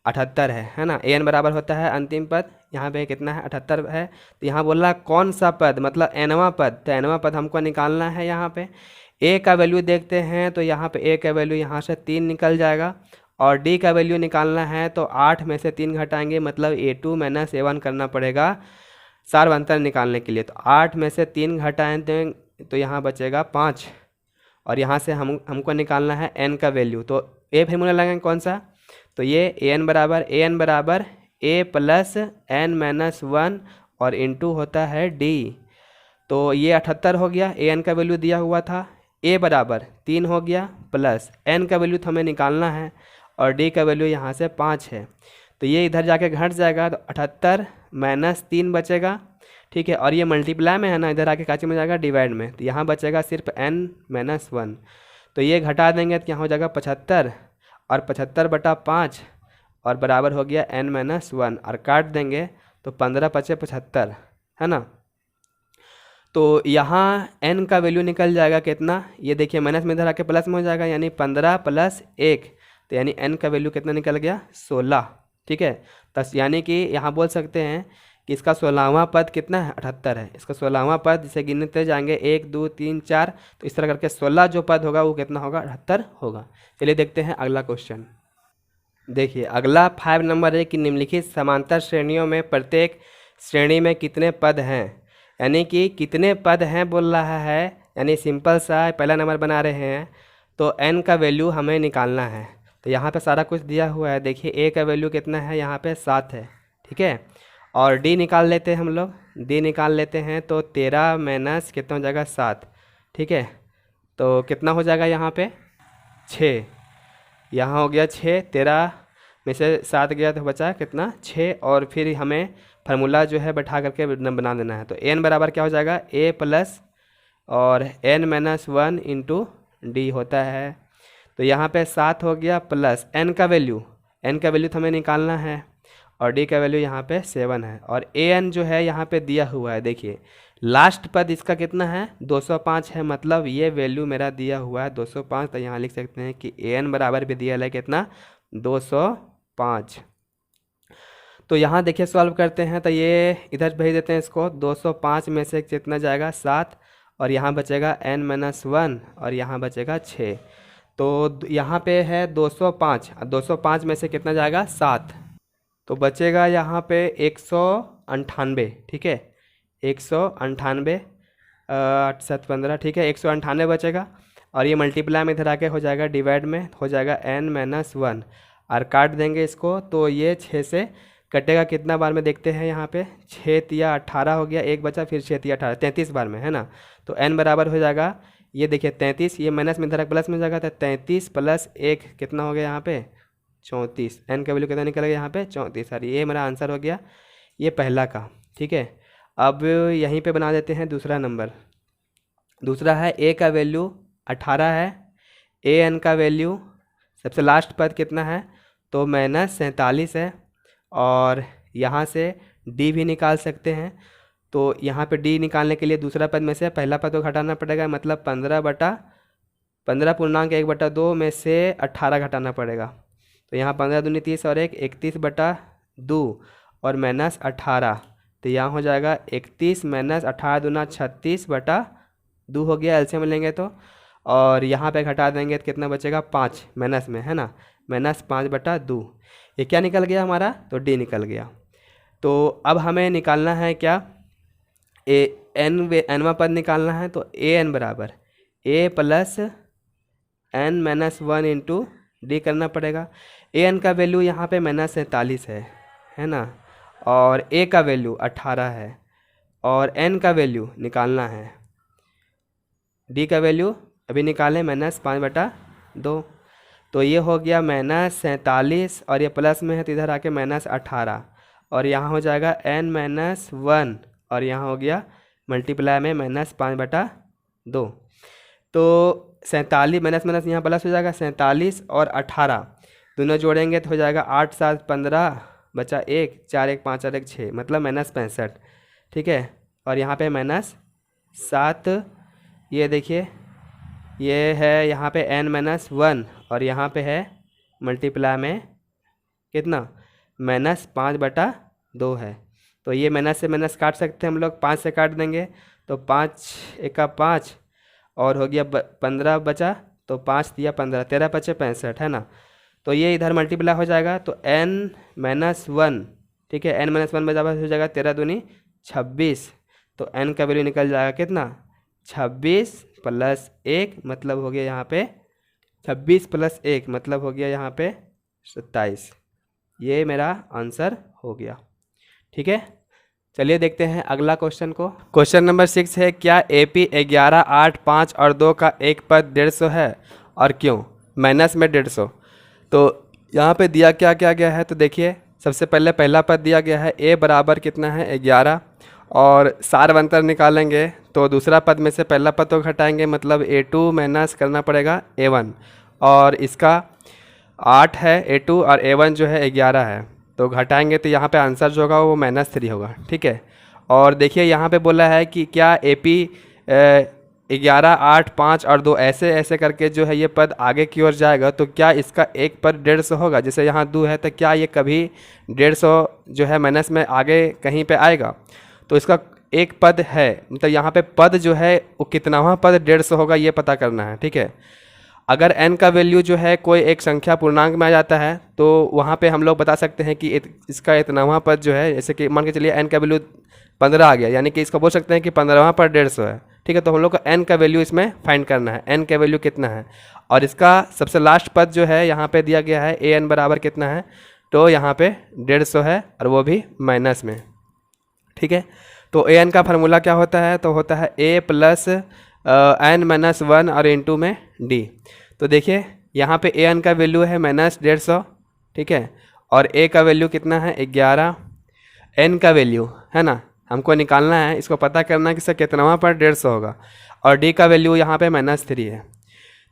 78 है ना। AN बराबर होता है अंतिम पद, यहाँ पे कितना है, 78 है। तो यहाँ बोल रहा है कौन सा पद, मतलब nवां पद। तो nवां पद हमको निकालना है। यहाँ पे a का वैल्यू देखते हैं, तो यहाँ पे a का वैल्यू यहाँ से 3 निकल जाएगा, और d का वैल्यू निकालना है तो 8 में से 3 घटाएंगे मतलब a2 - a1 करना पड़ेगा सार्वंतर निकालने के लिए। तो 8 में से 3 घटाएं तो यहाँ बचेगा 5, और यहाँ से हमको निकालना है n का वैल्यू। तो a फॉर्मूला लगाएंगे कौन सा, तो ये an बराबर a + n-1 और इंटू होता है d। तो ये 78 हो गया, an का वैल्यू दिया हुआ था, a बराबर 3 हो गया, प्लस n का वैल्यू तो हमें निकालना है, और d का वैल्यू यहाँ से 5 है। तो ये इधर जाके घट जाएगा, तो 78 - 3 बचेगा, ठीक है। और ये मल्टीप्लाई में है ना, इधर आके काची में जाएगा डिवाइड में, तो यहाँ बचेगा सिर्फ n-1। तो ये घटा देंगे तो यहाँ हो जाएगा 75 और 75/5 और बराबर हो गया n-1, और काट देंगे तो 15 × 5 = 75, है ना। तो यहाँ n का वैल्यू निकल जाएगा कितना, ये देखिए माइनस में इधर आके प्लस में हो जाएगा, यानी 15 + 1, तो यानी n का वैल्यू कितना निकल गया, 16, ठीक है। तो यानी कि यहाँ बोल सकते हैं कि इसका 16वां पद कितना है, 78 है। इसका 16वां पद जिसे गिनते जाएंगे 1 2 3 4, तो इस तरह करके 16 जो पद होगा वो कितना होगा, 78 होगा। चलिए देखते हैं अगला क्वेश्चन। देखिए अगला 5 नंबर है कि निम्नलिखित समांतर श्रेणियों में प्रत्येक श्रेणी में कितने पद हैं, यानी कि कितने पद हैं बोल रहा है। यानी सिंपल सा पहला नंबर बना रहे हैं, तो n का वैल्यू हमें निकालना है। तो यहाँ पे सारा कुछ दिया हुआ है, देखिए a का वैल्यू कितना है, यहाँ पे 7 है, ठीक है। और d निकाल लेते हैं हम लोग, d निकाल लेते हैं तो 13 माइनस कितना हो जाएगा, 7, ठीक है। तो कितना हो जाएगा यहाँ पे, 6, यहाँ हो गया 6, 13 में से 7 गया तो बचा कितना, 6। और फिर हमें फार्मूला जो है बैठा करके बना देना है। तो n बराबर क्या हो जाएगा, a प्लस और n-1 इंटू डी होता है। तो यहाँ पे 7 हो गया, प्लस n का वैल्यू तो हमें निकालना है, और d का वैल्यू यहाँ पे 7 है। और an जो है यहाँ पे दिया हुआ है, देखिए लास्ट पद इसका कितना है, 205 है, मतलब ये वैल्यू मेरा दिया हुआ है 205। तो यहाँ लिख सकते हैं कि an बराबर भी दिया है कितना, 205। तो यहाँ देखिए सॉल्व करते हैं, तो ये इधर भेज देते हैं इसको, 205 में से कितना जाएगा, 7, और यहाँ बचेगा n-1 और यहाँ बचेगा 6। तो यहाँ पे है 205, 205 में से कितना जाएगा, 7, तो बचेगा यहाँ पे 198, ठीक है। 198 8 7 15, ठीक है, 198 बचेगा। और ये मल्टीप्लाई में इधर आके हो जाएगा डिवाइड में, हो जाएगा n-1 और काट देंगे इसको तो ये 6 से कटेगा कितना बार में देखते हैं यहाँ पे, 6 तिया 18 हो गया, एक बचा, फिर 6 तिया 18, 33 बार में, है ना। तो n बराबर हो जाएगा, ये देखिए 33, ये माइनस में इधर प्लस में हो जाएगा, तो 33 प्लस 1 कितना हो गया यहाँ पे 34, n का वैल्यू कितना निकल गया यहाँ पे 34। और ये मेरा आंसर हो गया ये पहला का, ठीक है। अब यहीं पे बना देते हैं दूसरा नंबर। दूसरा है a का वैल्यू 18 है, an का वैल्यू सबसे लास्ट पद कितना है तो -47 है। और यहाँ से d भी निकाल सकते हैं, तो यहाँ पे d निकालने के लिए दूसरा पद में से पहला पद को घटाना पड़ेगा, मतलब 15 पूर्णांक 1/2 में से 18 घटाना पड़ेगा। तो यहाँ 15 दूनी 30 और 1 31/2 और -18, तो यहाँ हो जाएगा 31 -18 दूना 36/2 हो गया, एलसीएम लेंगे तो। और यहाँ पे घटा देंगे तो कितना बचेगा 5 माइनस में, है ना, -5/2। ये क्या निकल गया हमारा तो डी निकल गया। तो अब हमें निकालना है क्या, एनवा पद निकालना है। तो ए एन बराबर a plus n-1 into D करना पड़ेगा। ए एन का वैल्यू यहाँ पे -47 है ना, और a का वैल्यू 18 है, और n का वैल्यू निकालना है, d का वैल्यू अभी निकालें -5/2। तो ये हो गया -47 और ये प्लस में है तो इधर आके -18 और यहाँ हो जाएगा n-1 और यहाँ हो गया मल्टीप्लाई में -5/2। तो 47 माइनस यहाँ प्लस हो जाएगा, 47 और 18 दोनों जोड़ेंगे तो हो जाएगा 8 7 15 बचा 1 4 1 5 और 1 6, मतलब -65, ठीक है। और यहाँ पे -7, ये देखिए ये है यहाँ पे n-1 और यहाँ पे है मल्टीप्लाई में कितना -5/2 है। तो ये माइनस से माइनस काट सकते हैं हम लोग, 5 से काट देंगे तो 5 1 5 और हो गया 15 बचा, तो 5 दिया 15, 13 बचे 65, है ना। तो ये इधर मल्टीप्लाई हो जाएगा तो n-1, ठीक है, n-1 बराबर हो जाएगा 13 दूनी 26। तो n का वैल्यू निकल जाएगा कितना 26 प्लस 1, मतलब हो गया यहाँ पे 26 प्लस 1 मतलब हो गया यहाँ पे 27। ये मेरा आंसर हो गया, ठीक है। चलिए देखते हैं अगला क्वेश्चन को। क्वेश्चन नंबर 6 है, क्या AP 11 8 5 और 2 का एक पद 150 है और क्यों, माइनस में 150। तो यहाँ पे दिया क्या क्या गया है, तो देखिए सबसे पहले पहला पद दिया गया है a बराबर कितना है 11 और सारवंतर निकालेंगे तो दूसरा पद में से पहला पद तो घटाएंगे, मतलब a2 माइनस करना पड़ेगा a1 और इसका 8 है a2 और a1 जो है 11 है, तो घटाएंगे तो यहाँ पे आंसर जो होगा वो -3 होगा, ठीक है। और देखिए यहाँ पे बोला है कि क्या AP 11 8 5 और 2 ऐसे ऐसे करके जो है ये पद आगे की ओर जाएगा, तो क्या इसका एक पद 150 होगा। जैसे यहाँ 2 है तो क्या ये कभी 150 जो है माइनस में आगे कहीं पे आएगा, तो इसका एक पद है, मतलब यहाँ पे पद जो है वो कितनावां पद 150 होगा ये पता करना है, ठीक है। अगर n का वैल्यू जो है कोई एक संख्या पूर्णांक में आ जाता है तो वहाँ पे हम लोग बता सकते हैं कि इसका इतनावां पद जो है, जैसे कि मान के चलिए n का वैल्यू 15 आ गया, यानी कि इसको बोल सकते हैं कि 15वां पद 150 है, ठीक है। तो हम लोग को n का वैल्यू इसमें फाइंड करना है, n का वैल्यू कितना है, और इसका सबसे लास्ट पद जो है यहाँ पे दिया गया है an बराबर कितना है, तो यहाँ पे 150 है और वो भी माइनस में, ठीक है। तो an का फार्मूला क्या होता है, तो होता है a प्लस n-1 और इंटू में d। तो देखिए यहाँ पे an का वैल्यू है -150, ठीक है, और a का वैल्यू कितना है 11, n का वैल्यू है ना हमको निकालना है, इसको पता करना है कि इसका कितनावां पर 150 होगा, और d का वैल्यू यहाँ पे -3 है।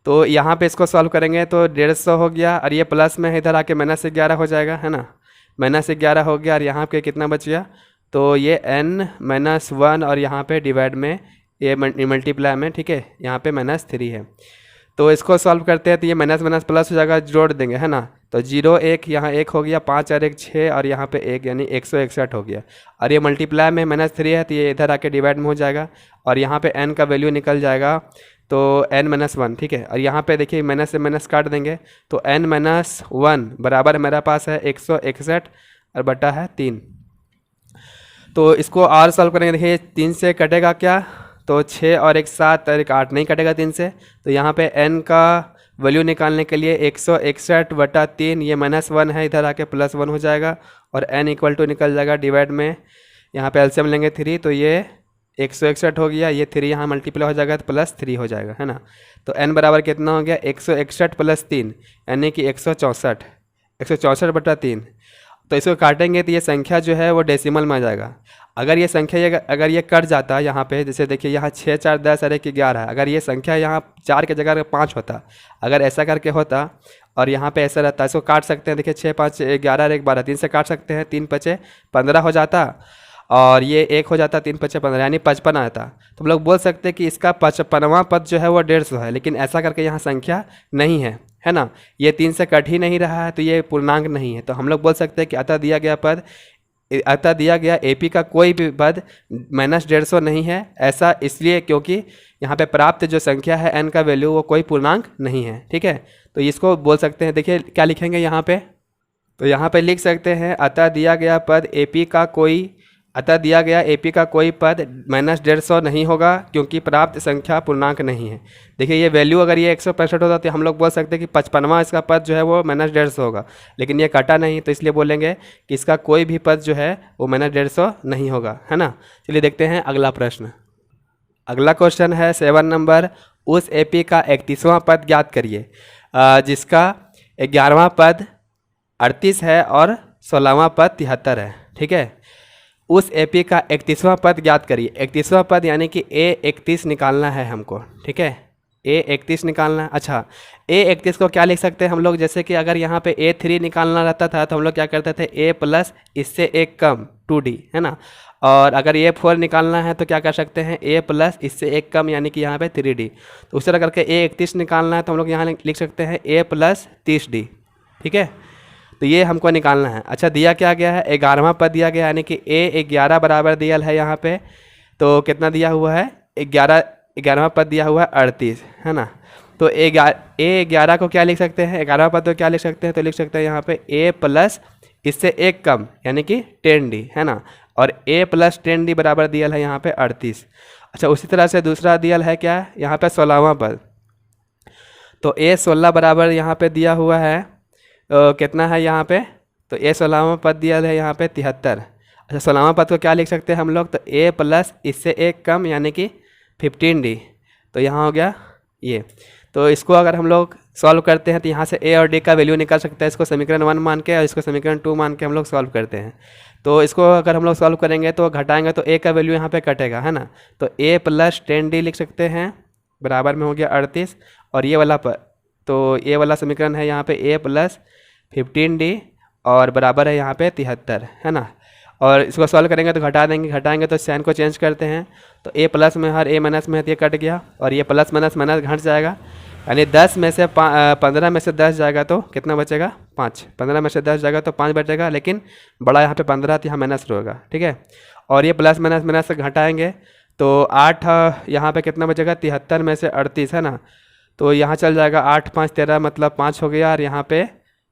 तो यहाँ पे इसको सॉल्व करेंगे तो 150 हो गया और ये प्लस में इधर आके -11 हो जाएगा, है ना, -11 हो गया और यहाँ पे कितना बच गया, तो ये n-1 और यहाँ पे डिवाइड में ये मल्टीप्लाई में, ठीक है, यहाँ पे -3 है। तो इसको सॉल्व करते हैं तो ये माइनस माइनस प्लस हो जाएगा, जोड़ देंगे, है ना, तो 0 1 यहाँ 1 हो गया, 5 और 1 6 और यहाँ पे 1 यानी 161 हो गया। और ये मल्टीप्लाई में -3 है तो ये इधर आके डिवाइड में हो जाएगा और यहाँ पे n का वैल्यू निकल जाएगा तो n-1, ठीक है। और यहाँ पे देखिए माइनस से माइनस काट देंगे तो n-1 बराबर मेरे पास है 161 और बटा है 3। तो इसको और सॉल्व करेंगे। देखिए 3 से कटेगा क्या, तो 6 और 1 7 और 1 8, नहीं कटेगा 3 से। तो यहाँ पे n का वैल्यू निकालने के लिए 161/3, ये -1 है, इधर आके +1 हो जाएगा और n इक्वल टू निकल जाएगा डिवाइड में, यहाँ पे एलसीएम लेंगे 3, तो ये 161 हो गया, ये 3 यहाँ मल्टीप्लाई हो जाएगा तो +3 हो जाएगा, है ना। तो n बराबर कितना हो गया, 161 + 3 यानी कि 164, 164/3। तो इसको काटेंगे तो ये संख्या जो है वो डेसिमल में आ जाएगा। अगर ये संख्या अगर ये कट जाता यहाँ पे, जैसे देखिए यहाँ 6 4 10 और 1 11, अगर ये संख्या यहाँ 4 के जगह 5 होता, अगर ऐसा करके होता और यहाँ पे ऐसा रहता, इसको काट सकते हैं। देखिए 6 5 11 और 1 12, 3 से काट सकते हैं, 3 5 15 हो जाता और ये 1 हो जाता, 3 5 15 यानी 55 आता। तो हम लोग बोल सकते हैं कि इसका 55वां पद जो है वो 150 है, लेकिन ऐसा करके यहाँ संख्या नहीं है ना। ये 3 से कट ही नहीं रहा है, तो ये पूर्णांक नहीं है। तो हम लोग बोल सकते हैं कि अतः दिया गया AP का कोई भी पद -150 नहीं है। ऐसा इसलिए क्योंकि यहाँ पे प्राप्त जो संख्या है n का वैल्यू वो कोई पूर्णांक नहीं है, ठीक है। तो इसको बोल सकते हैं, देखिए क्या लिखेंगे यहाँ पे, तो यहाँ पे लिख सकते हैं अतः दिया गया AP का कोई पद -150 नहीं होगा क्योंकि प्राप्त संख्या पूर्णांक नहीं है। देखिए ये वैल्यू अगर ये 165 होता तो हम लोग बोल सकते हैं कि 55वां इसका पद जो है वो -150 होगा, लेकिन ये कटा नहीं, तो इसलिए बोलेंगे कि इसका कोई भी पद जो है वो -150 नहीं होगा, है ना। चलिए देखते हैं अगला प्रश्न। अगला क्वेश्चन है 7 नंबर, उस AP का 31वां पद ज्ञात करिए जिसका 11वां पद 38 है और 16वां पद 73 है, ठीक है। उस AP का 31वां पद ज्ञात करिए। 31वां पद यानी कि A31 निकालना है हमको, ठीक है। A31 निकालना है। अच्छा, A31 को क्या लिख सकते हैं हम लोग, जैसे कि अगर यहाँ पे A3 निकालना रहता था तो हम लोग क्या करते थे, A प्लस इससे 1 कम 2D, है ना। और अगर A4 निकालना है तो क्या कर सकते हैं, A प्लस इससे 1 कम यानी कि यहाँ पे 3D। तो उस तरह करके A31 निकालना है तो हम लोग यहाँ लिख सकते हैं A प्लस 30D, ठीक है। तो ये हमको निकालना है। अच्छा, दिया क्या गया है, 11वां पद दिया गया यानी कि A11 बराबर दिया है यहाँ पे, तो कितना दिया हुआ है, 11वां पद दिया हुआ है 38, है ना। तो A11 को क्या लिख सकते हैं, 11वां पद को क्या लिख सकते हैं, तो लिख सकते हैं यहाँ पे A प्लस इससे 1 कम यानी कि 10D, है ना। और A प्लस 10D बराबर दिया है यहाँ पे 38। अच्छा, उसी तरह से दूसरा दिया है क्या, यहाँ पे 16वां पद, तो A16 बराबर यहाँ पे दिया हुआ है कितना है यहाँ पे, तो A16वां पद दिया है यहाँ पे 73। अच्छा, 16वां पद को क्या लिख सकते हैं हम लोग, तो A प्लस इससे 1 कम यानी कि 15D। तो यहाँ हो गया ये। तो इसको अगर हम लोग सॉल्व करते हैं तो यहाँ से A और D का वैल्यू निकल सकता है। इसको समीकरण 1 मान के और इसको समीकरण 2 मान के हम लोग सॉल्व करते हैं। तो इसको अगर हम लोग सॉल्व करेंगे तो घटाएंगे तो A का वैल्यू यहाँ पे कटेगा, है ना। तो A प्लस 10D लिख सकते हैं, बराबर में हो गया 38। और ये वाला तो ये वाला समीकरण है यहाँ पे A प्लस 15D और बराबर है यहाँ पे 73, है ना। और इसको सॉल्व करेंगे तो घटाएंगे तो साइन को चेंज करते हैं, तो A प्लस में हर A माइनस में ये कट गया और ये प्लस माइनस माइनस घट जाएगा, यानी 10 में से 15 में से 10 जाएगा तो कितना बचेगा, 5। 15 में से 10 जाएगा तो 5 बचेगा, लेकिन बड़ा यहाँ पे 15 तो यहाँ माइनस रहेगा, ठीक है। और ये प्लस माइनस माइनस से घटाएंगे तो 8 यहाँ पे कितना बचेगा, 73 में से 38, है ना। तो यहाँ चल जाएगा 8 5 13 मतलब 5 हो गया और यहाँ पे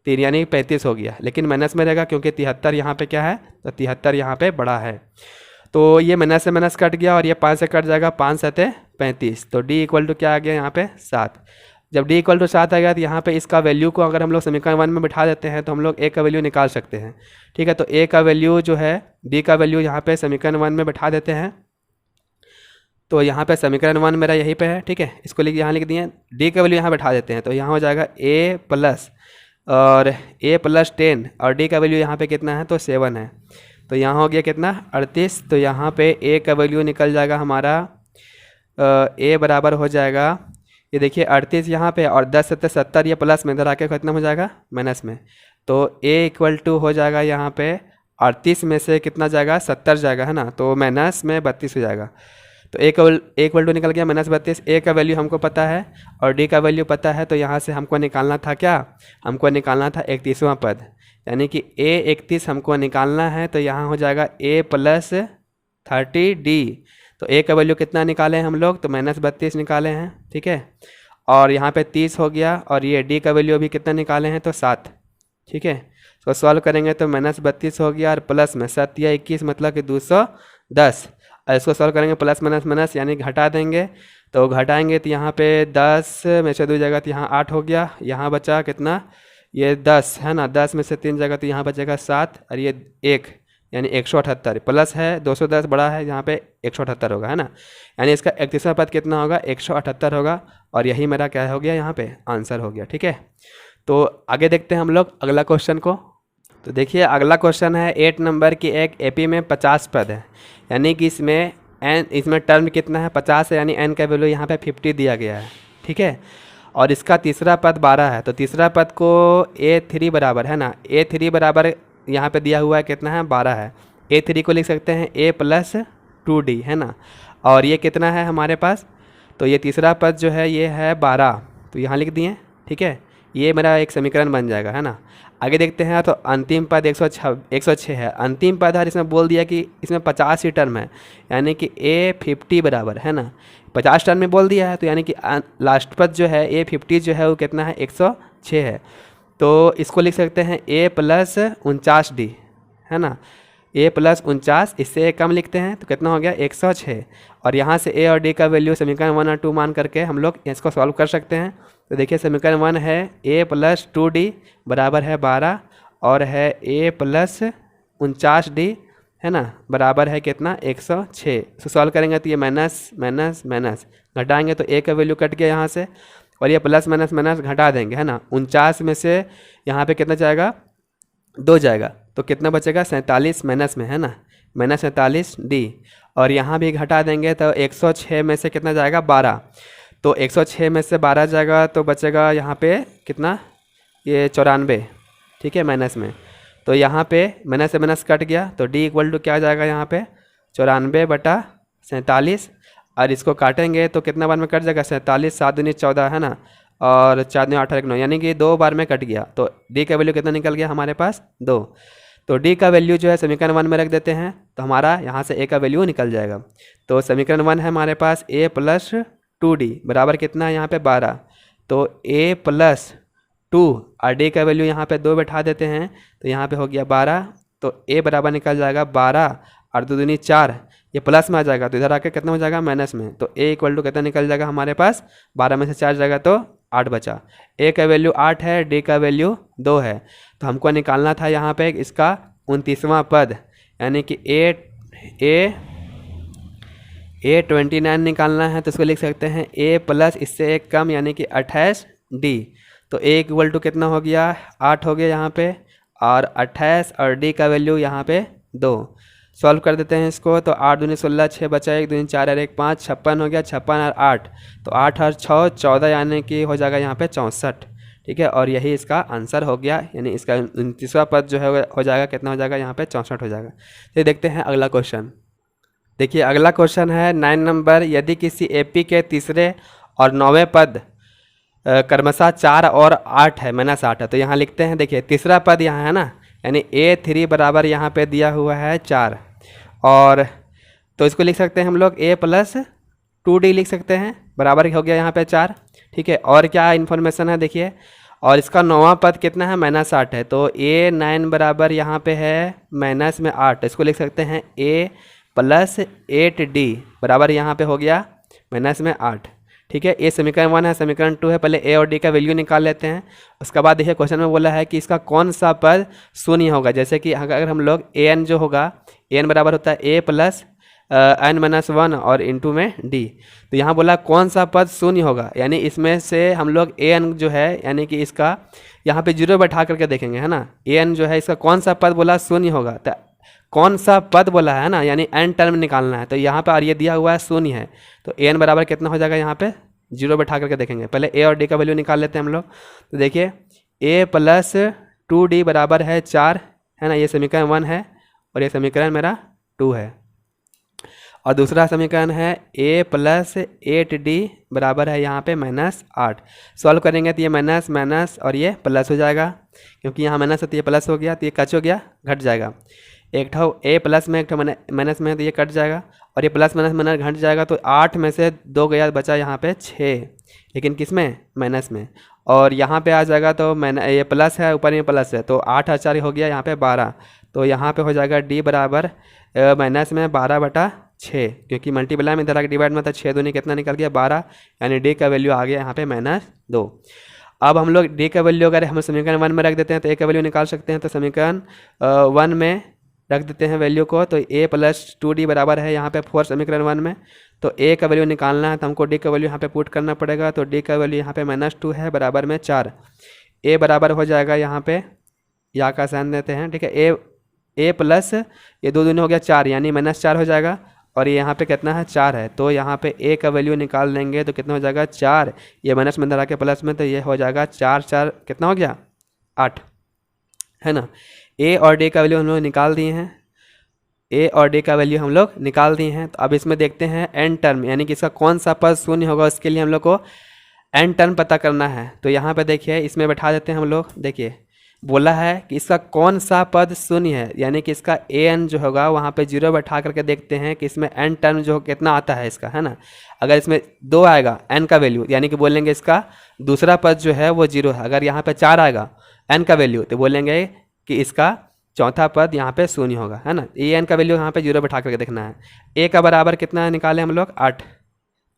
3 यानी 35 हो गया, लेकिन माइनस में रहेगा क्योंकि 73 यहाँ पे क्या है, तो 73 यहाँ पे बड़ा है। तो ये माइनस से माइनस कट गया और ये 5 से कट जाएगा, 5 7 35। तो D इक्वल टू क्या आ गया यहाँ पे 7। जब D इक्वल टू 7 आ गया तो यहाँ पे इसका वैल्यू को अगर हम लोग समीकरण 1 में बिठा देते हैं तो हम लोग A का वैल्यू निकाल सकते हैं, ठीक है। तो A का वैल्यू जो है, D का वैल्यू यहाँ पे समीकरण 1 में बिठा देते हैं। तो यहाँ पे समीकरण 1 मेरा यहीं पे है, ठीक है। इसको यहाँ लिख दिए, D का वैल्यू यहाँ बैठा देते हैं, तो यहाँ हो जाएगा A प्लस और A प्लस 10 और D का वैल्यू यहाँ पे कितना है, तो 7 है। तो यहाँ हो गया कितना, 38। तो यहाँ पे A का वैल्यू निकल जाएगा हमारा, A बराबर हो जाएगा, ये देखिए 38 यहाँ पे और 10 7 70, ये प्लस में इधर आके खत्म हो जाएगा माइनस में। तो A इक्वल टू हो जाएगा यहाँ पे 38 में से कितना जाएगा, 70 जाएगा, है ना। तो माइनस में 32 हो जाएगा। तो A इक्वल टू निकल गया -32। A का वैल्यू हमको पता है और D का वैल्यू पता है, तो यहाँ से हमको निकालना था क्या, हमको निकालना था 31वां पद, यानी कि A31 हमको निकालना है। तो यहाँ हो जाएगा A प्लस 30D। तो A का वैल्यू कितना निकाले हैं हम लोग, तो -32 निकाले हैं, ठीक है। और यहाँ पे 30 हो गया और ये D का वैल्यू अभी कितना निकाले हैं, तो 7, ठीक है। इसको सॉल्व करेंगे तो -32 हो गया और प्लस में 7 या 21 मतलब कि 210। और इसको सॉल्व करेंगे प्लस माइनस माइनस यानी घटा देंगे, तो घटाएंगे तो यहाँ पे 10 में से 2 जगह तो यहाँ 8 हो गया, यहाँ बचा कितना, ये 10 है ना, 10 में से 3 जगह तो यहाँ बचेगा 7 और ये 1 यानी 178 प्लस है 210 बड़ा है, यहाँ पे 178 होगा, है ना। यानी इसका 31वां पद कितना होगा, 178 होगा। और यही मेरा क्या हो गया, यहाँ पे आंसर हो गया। ठीक है, तो आगे देखते हैं हम लोग अगला क्वेश्चन को। तो देखिए अगला क्वेश्चन है 8 नंबर की एक एपी में 50 पद है, यानी कि इसमें टर्म कितना है, 50 है, यानी एन का वैल्यू यहाँ पे 50 दिया गया है। ठीक है, और इसका तीसरा पद 12 है, तो तीसरा पद को A3 बराबर है ना, A3 बराबर यहाँ पे दिया हुआ है कितना है, 12 है। A3 को लिख सकते हैं A प्लस 2D, है ना। और ये कितना है हमारे पास, तो ये तीसरा पद जो है ये है 12, तो यहाँ लिख दिए। ठीक है, ये मेरा एक समीकरण बन जाएगा, है ना। आगे देखते हैं, तो अंतिम पद 106 है। अंतिम पद है, इसमें बोल दिया कि इसमें 50 ही टर्म है, यानी कि A50 बराबर, है ना, 50 टर्म में बोल दिया है, तो यानी कि लास्ट पद जो है A50 जो है वो कितना है, 106 है। तो इसको लिख सकते हैं A प्लस 49D, है ना, A प्लस 49, इससे कम लिखते हैं तो कितना हो गया, 106। और यहाँ से A और D का वैल्यू समीकरण 1 और 2 मान करके हम लोग इसको सॉल्व कर सकते हैं। तो देखिए समीकरण 1 है A प्लस 2D बराबर है 12 और है A प्लस 49D, है ना, बराबर है कितना, 106। इसको सॉल्व करेंगे तो ये माइनस माइनस माइनस घटाएंगे तो A का वैल्यू कट गया यहाँ से, और ये प्लस माइनस माइनस घटा देंगे, है ना। 49 में से यहाँ पे कितना जाएगा, 2 जाएगा, तो कितना बचेगा, 47 माइनस में, है ना, -47D। और यहाँ भी घटा देंगे तो 106 में से कितना जाएगा, 12, तो 106 में से 12 जाएगा तो बचेगा यहाँ पे कितना, ये 94। ठीक है, माइनस में, तो यहाँ पे माइनस से माइनस कट गया, तो D इक्वल टू क्या आ जाएगा यहाँ पे, 94/47। और इसको काटेंगे तो कितना बार में कट जाएगा, 47, 7 दूनी 14, है ना, और 4 दूनी 8 और 1 9, यानी कि 2 बार में कट गया। तो D का वैल्यू कितना निकल गया हमारे पास, 2। तो D का वैल्यू जो है समीकरण 1 में रख देते हैं, तो हमारा यहाँ से A का वैल्यू निकल जाएगा। तो समीकरण 1 है हमारे पास A प्लस 2D बराबर कितना है यहाँ पे, 12। तो A प्लस 2 और D का वैल्यू यहाँ पे 2 बैठा देते हैं, तो यहाँ पे हो गया 12। तो A बराबर निकल जाएगा 12 और 2 दूनी 4, ये प्लस में आ जाएगा तो इधर आके कितना हो जाएगा, माइनस में। तो A इक्वल टू कितना निकल जाएगा हमारे पास, 12 में से 4 जाएगा तो 8 बचा। A का वैल्यू 8 है, D का वैल्यू 2 है, तो हमको निकालना था यहाँ पे इसका 29वां पद, यानी कि A29 निकालना है। तो इसको लिख सकते हैं A प्लस इससे एक कम यानी कि 28D। तो A इक्वल टू कितना हो गया, 8 हो गया यहाँ पे, और 28 और D का वैल्यू यहाँ पे 2। सॉल्व कर देते हैं इसको, तो 8 दूनी 16, 6 बचा, 1 दूनी 4 और 1 5, 56 हो गया, 56 और 8, तो 8 और 6 14, यानी कि हो जाएगा यहाँ पे 64। ठीक है, और यही इसका आंसर हो गया, यानी इसका 29वां पद जो है हो जाएगा कितना हो जाएगा यहाँ पे, 64 हो जाएगा। तो देखते हैं अगला क्वेश्चन। देखिए अगला क्वेश्चन है 9 नंबर, यदि किसी एपी के तीसरे और 9वें पद क्रमशः 4 और 8 है, -8 है, तो यहाँ लिखते हैं। देखिए तीसरा पद यहाँ है ना, यानी A3 बराबर यहाँ पे दिया हुआ है 4, और तो इसको लिख सकते हैं हम लोग A प्लस 2D लिख सकते हैं, बराबर हो गया यहाँ पे 4। ठीक है, और क्या इन्फॉर्मेशन है देखिए, और इसका 9वां पद कितना है, -8 है, तो A9 बराबर यहाँ पे है माइनस में 8, इसको लिख सकते हैं A प्लस 8D बराबर यहाँ पे हो गया माइनस में 8। ठीक है, ये समीकरण 1 है, समीकरण 2 है। पहले A और D का वैल्यू निकाल लेते हैं, उसके बाद देखिए क्वेश्चन में बोला है कि इसका कौन सा पद शून्य होगा। जैसे कि अगर हम लोग an जो होगा, an बराबर होता है A प्लस n-1 और इंटू में D, तो यहाँ बोला कौन सा पद शून्य होगा, यानी इसमें से हम लोग an जो है यानी कि इसका यहाँ पे 0 बैठा करके देखेंगे, है ना। an जो है इसका कौन सा पद बोला शून्य होगा, तो कौन सा पद बोला है ना, यानी n टर्म निकालना है। तो यहाँ पर ये दिया हुआ है शून्य है, तो an बराबर कितना हो जाएगा, यहाँ पे 0 बैठा करके देखेंगे। पहले A और D का वैल्यू निकाल लेते हैं हम लोग। तो देखिए A प्लस 2D बराबर है 4, है ना, ये समीकरण 1 है, और ये समीकरण मेरा 2 है। और दूसरा समीकरण है A प्लस 8D बराबर है यहाँ पे -8। सॉल्व करेंगे तो ये माइनस माइनस और ये प्लस हो जाएगा, क्योंकि यहाँ माइनस है तो ये प्लस हो गया, तो ये कच हो गया, घट जाएगा। एक ठो A प्लस में एक ठो माइनस में, तो ये कट जाएगा, और ये प्लस माइनस माइनस घट जाएगा, तो 8 में से 2 गया, बचा यहाँ पे 6। लेकिन किस में, माइनस में। और यहाँ पे आ जाएगा तो ये प्लस है, ऊपर में प्लस है, तो 8 और 4 हो गया यहाँ पे 12। तो यहाँ पे हो जाएगा डी बराबर माइनस में 12/6, क्योंकि मल्टीप्लाई में इधर आके डिवाइड में था, 6 दूनी कितना निकल गया 12, यानी डी का वैल्यू आ गया यहाँ पे -2। अब हम लोग डी का वैल्यू अगर हम समीकरण 1 में रख देते हैं तो ए का वैल्यू निकाल सकते हैं। तो समीकरण 1 में रख देते हैं वैल्यू को, तो a + 2d बराबर है यहाँ पे 4 समीकरण 1 में। तो a का वैल्यू निकालना है तो हमको d का वैल्यू यहाँ पे पुट करना पड़ेगा। तो d का वैल्यू यहाँ पे -2 है, बराबर में 4। a बराबर हो जाएगा यहाँ पे, या का साइन देते हैं, ठीक है। a प्लस ये 2 दूनी हो गया 4, यानी -4 हो जाएगा। और ये यहाँ पे कितना है 4 है, तो यहाँ पे a का वैल्यू निकाल लेंगे तो कितना हो जाएगा 4, ये माइनस में अंदर आके प्लस में, तो ये हो जाएगा 4 4 कितना हो गया 8, है ना। a और d का वैल्यू हम लोग निकाल दिए हैं, a और d का वैल्यू हम लोग निकाल दिए हैं। तो अब इसमें देखते हैं n टर्म, यानी कि इसका कौन सा पद शून्य होगा, उसके लिए हम लोग को n टर्म पता करना है। तो यहाँ पे देखिए इसमें बैठा देते हैं हम लोग। देखिए बोला है कि इसका कौन सा पद शून्य है, यानी कि इसका an जो होगा वहाँ पे 0 बैठा करके देखते हैं कि इसमें n टर्म जो कितना आता है इसका, है ना। अगर इसमें 2 आएगा n का वैल्यू, यानी कि बोलेंगे इसका दूसरा पद जो है वो 0 है। अगर यहाँ पे 4 आएगा n का वैल्यू, तो बोलेंगे कि इसका चौथा पद यहाँ पे शून्य होगा, है ना। ए एन का वैल्यू यहाँ पे 0 बैठा करके देखना है। ए का बराबर कितना निकाले हम लोग 8,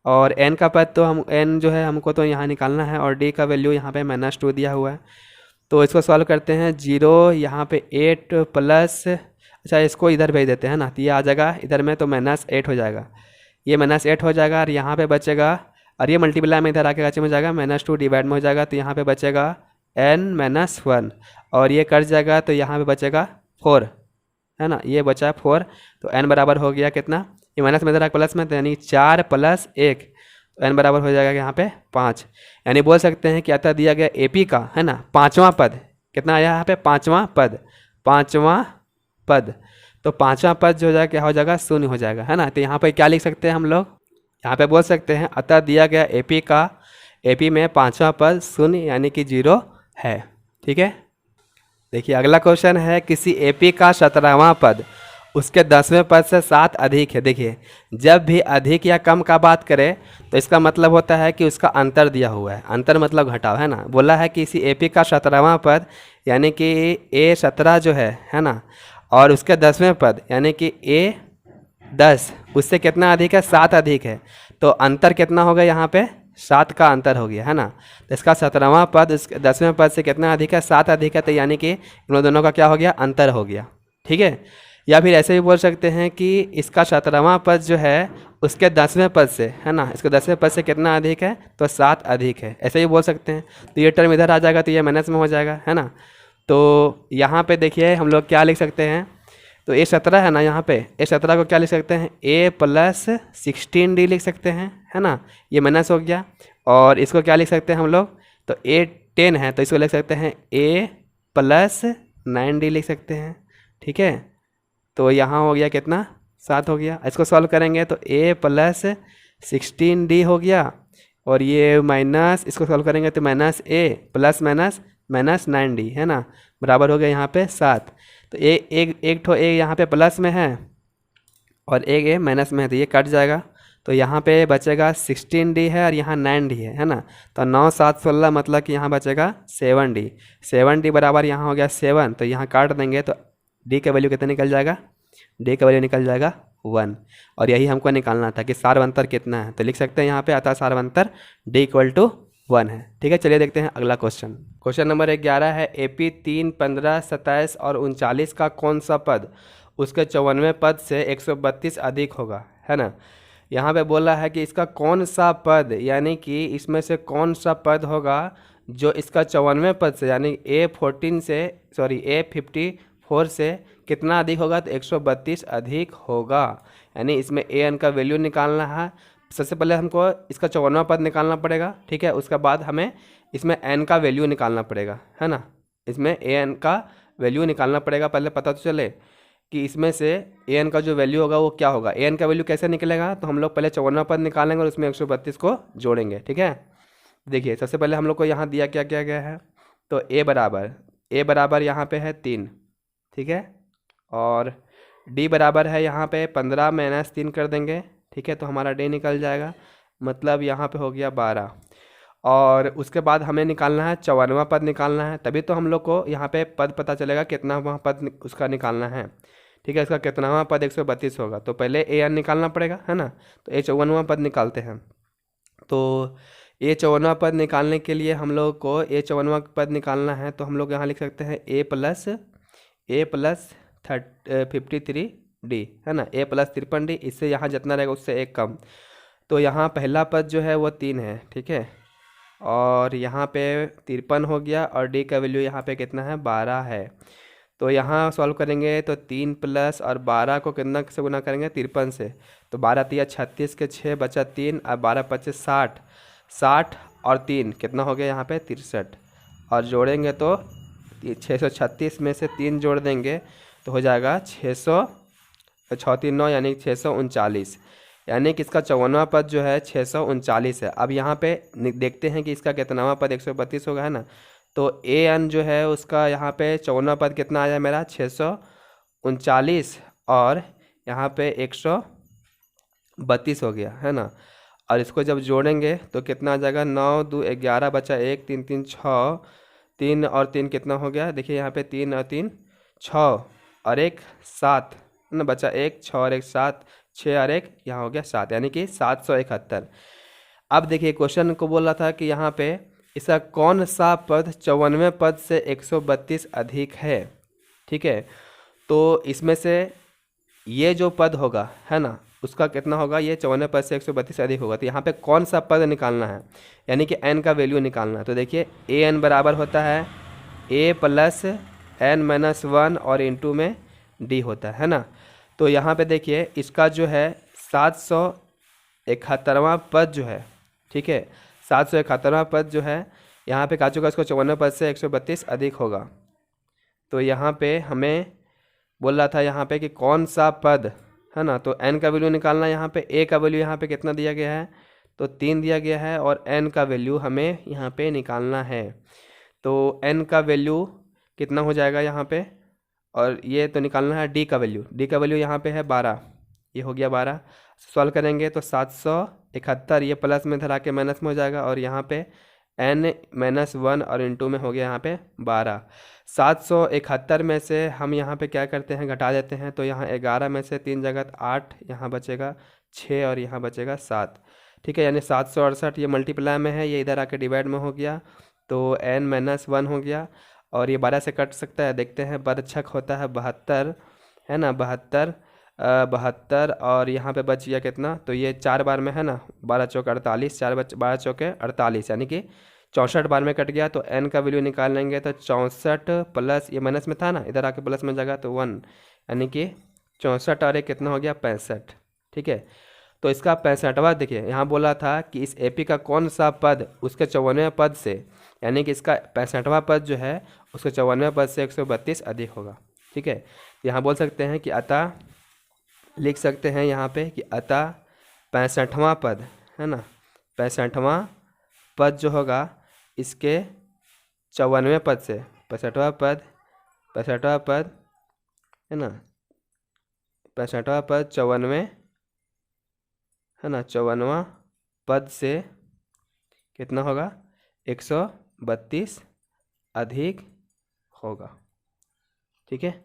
और एन का पद तो हम एन जो है हमको तो यहाँ निकालना है, और डी का वैल्यू यहाँ पे -2 दिया हुआ है। तो इसको सॉल्व करते हैं। 0 यहाँ पे 8 प्लस, अच्छा इसको इधर भेज देते हैं ना, तो ये आ जाएगा इधर में, तो -8 हो जाएगा, ये -8 हो जाएगा। और यहाँ पे बचेगा, और ये मल्टीप्लाई में इधर आके गच्चे में जाएगा, -2 डिवाइड में हो जाएगा, तो यहाँ पे बचेगा n-1, और ये कट जाएगा तो यहाँ पे बचेगा 4, है ना, ये बचा 4। तो n बराबर हो गया कितना, ये माइनस में इधर प्लस में, तो यानी 4 + 1, तो n बराबर हो जाएगा यहाँ पे 5। यानी बोल सकते हैं कि अतः दिया गया AP का, है ना, 5वां पद कितना आया यहाँ पे, 5वां पद, 5वां पद। तो 5वां पद जो हो जाएगा क्या हो जाएगा, शून्य हो जाएगा, है ना। तो यहाँ पे क्या लिख सकते हैं हम लोग, यहाँ पे बोल सकते हैं अतः दिया गया AP का, AP में 5वां पद शून्य यानी कि 0 है, ठीक है। देखिए अगला क्वेश्चन है, किसी AP का 17वां पद उसके 10वें पद से 7 अधिक है। देखिए जब भी अधिक या कम का बात करें तो इसका मतलब होता है कि उसका अंतर दिया हुआ है, अंतर मतलब घटाव, है ना। बोला है कि किसी AP का 17वां पद यानी कि A17 जो है ना, और उसके 10वें पद यानी कि A10 उससे कितना अधिक है, 7 अधिक है। तो अंतर कितना होगा यहाँ पे, 7 का अंतर हो गया, है ना। तो इसका 17वां पद इसके 10वें पद से कितना अधिक है, 7 अधिक है, तो यानी कि इन दोनों का क्या हो गया, अंतर हो गया, ठीक है। या फिर ऐसे भी बोल सकते हैं कि इसका 17वां पद जो है उसके 10वें पद से, है ना, इसके 10वें पद से कितना अधिक है, तो 7 अधिक है, ऐसे ही बोल सकते हैं। तो ये टर्म इधर आ जाएगा तो ये माइनस में हो जाएगा, है ना। तो यहाँ पे देखिए हम लोग क्या लिख सकते हैं, तो A17 है ना, यहाँ पे A17 को क्या लिख सकते हैं, A + 16D लिख सकते हैं, है ना, ये माइनस हो गया। और इसको क्या लिख सकते हैं हम लोग, तो A10 है तो इसको लिख सकते हैं A + 9D लिख सकते हैं, ठीक है। तो यहाँ हो गया कितना, 7 हो गया। इसको सॉल्व करेंगे तो A + 16D हो गया, और ये माइनस, इसको सॉल्व करेंगे तो -A + -9D, है ना, बराबर हो गया यहाँ पे 7। तो एक ठो ए यहाँ पे प्लस में है और एक ए माइनस में है, तो ये कट जाएगा। तो यहाँ पे बचेगा 16D है और यहाँ 9D है ना। तो 9 7 16 मतलब कि यहाँ बचेगा 7D। 7D बराबर यहाँ हो गया 7, तो यहाँ काट देंगे तो D का वैल्यू कितना निकल जाएगा, D का वैल्यू निकल जाएगा 1। और यही हमको निकालना था कि सार्वंतर कितना है, तो लिख सकते हैं यहाँ पे अतः सार्वंतर D = 1 है, ठीक है। चलिए देखते हैं अगला क्वेश्चन। क्वेश्चन नंबर 11 है, AP 3, 15, 27 और 39 का कौन सा पद उसके 54वें पद से 132 अधिक होगा, है ना। यहाँ पे बोला है कि इसका कौन सा पद, यानी कि इसमें से कौन सा पद होगा जो इसका 54वें पद से यानी A54 से कितना अधिक होगा, तो 132 अधिक होगा। यानी इसमें an का वैल्यू निकालना है। सबसे पहले हमको इसका 54वां पद निकालना पड़ेगा, ठीक है। उसके बाद हमें इसमें n का वैल्यू निकालना पड़ेगा, है ना। इसमें an का वैल्यू निकालना पड़ेगा, पहले पता तो चले कि इसमें से an का जो वैल्यू होगा वो क्या होगा। an का वैल्यू कैसे निकलेगा, तो हम लोग पहले 54वां पद निकालेंगे और उसमें 132 को जोड़ेंगे, ठीक है। देखिए सबसे पहले हम लोग को यहाँ दिया क्या क्या गया है, तो a बराबर यहाँ पे है 3, ठीक है। और d बराबर है यहाँ पे 15 - 3 कर देंगे, ठीक है। तो हमारा d निकल जाएगा, मतलब यहाँ पे हो गया 12। और उसके बाद हमें निकालना है 54वां पद निकालना है, तभी तो हम लोग को यहाँ पे पद पता चलेगा कितना वहाँ पद उसका निकालना है। ठीक है, इसका कितनावां पद 132 होगा, तो पहले ए एन निकालना पड़ेगा, है ना। तो ए 54वां पद निकालते हैं। तो ए 54वां पद निकालने के लिए हम लोग को ए 54वां पद निकालना है, तो हम लोग यहाँ लिख सकते हैं ए प्लस 53 डी, है ना। ए प्लस 53 डी, इससे यहाँ जितना रहेगा उससे एक कम। तो यहाँ पहला पद जो है वो 3 है, ठीक है। और यहाँ पे 53 हो गया, और डी का वैल्यू यहाँ पे कितना है, 12 है। तो यहाँ सॉल्व करेंगे तो 3 प्लस और 12 को कितना से गुना करेंगे, 53 से। तो 12 तिया 36 के 6 बचा 3, और 12 25 60, 60 और 3 कितना हो गया यहाँ पे 63, और जोड़ेंगे तो 636 में से 3 जोड़ देंगे तो हो जाएगा 600, 639 यानी 639, यानी कि इसका 54वां पद जो है 639 है। अब यहाँ पे देखते हैं कि इसका कितनावां पद 132 होगा, है ना। तो ए एन जो है उसका यहाँ पे 54वां पद कितना आया मेरा 639, और यहाँ पे 132 हो गया, है ना। और इसको जब जोड़ेंगे तो कितना आ जाएगा, 9 2 11 बचा 1, 3 3 6, 3 और 3 कितना हो गया, देखिए यहाँ पे 3 और 3 6, और 1 7, है ना, बचा 1, 6 और 1 7, 6 और 1 यहाँ हो गया 7, यानी कि 771। अब देखिए क्वेश्चन को बोल रहा था कि यहाँ पे इसका कौन सा पद 54वें पद से 132 अधिक है, ठीक है। तो इसमें से ये जो पद होगा, है ना, उसका कितना होगा, ये 54वें पद से 132 अधिक होगा। तो यहाँ पे कौन सा पद निकालना है, यानी कि n का वैल्यू निकालना है। तो देखिए ए एन बराबर होता है a प्लस n माइनस 1 और इंटू में d होता है ना। तो यहाँ पे देखिए इसका जो है 771वां पद जो है, ठीक है, 771वां पद जो है यहाँ पे का चुका, इसको 54वें पद से 132 अधिक होगा। तो यहाँ पे हमें बोल रहा था यहाँ पे कि कौन सा पद, है ना। तो n का वैल्यू निकालना है। यहाँ पे a का वैल्यू यहाँ पे कितना दिया गया है, तो 3 दिया गया है, और n का वैल्यू हमें यहाँ पे निकालना है। तो n का वैल्यू कितना हो जाएगा यहाँ पे, और ये तो निकालना है d का वैल्यू यहाँ पे है 12, ये हो गया 12। सॉल्व करेंगे तो 771, ये प्लस में धरा के माइनस में हो जाएगा, और यहाँ पे n माइनस 1 और इंटू में हो गया यहाँ पे 12। 771 में से हम यहाँ पे क्या करते हैं, घटा देते हैं। तो यहाँ 11 में से 3 जगह 8, यहाँ बचेगा 6 और यहाँ बचेगा 7, ठीक है। यानी 768 ये मल्टीप्लाई में है, ये इधर आके डिवाइड में हो गया, तो n माइनस 1 हो गया, और ये 12 से कट सकता है, देखते हैं बरछक होता है 72, है ना, 72, और यहाँ पे बच गया कितना, तो ये 4 बार में है ना, 12 चौक 48, 12 चौके 48, यानी कि 64 बार में कट गया। तो n का वैल्यू निकाल लेंगे तो 64 प्लस, ये माइनस में था ना, इधर आके प्लस में जाएगा तो 1, यानी कि 64 और एक कितना हो गया 65, ठीक है। तो इसका 65वां, देखिए यहाँ बोला था कि इस एपी का कौन सा पद उसके 54वें पद से, यानी कि इसका 65वां पद जो है उसके 54वें पद से 132 अधिक होगा, ठीक है। यहाँ बोल सकते हैं कि अतः, लिख सकते हैं यहाँ पे कि अतः 65वां पद, है ना, 65वां पद जो होगा इसके 54वें पद से, 65वां पद, है ना, 65वां पद 54वें, है ना, 54वां पद से कितना होगा 132 अधिक होगा, ठीक है।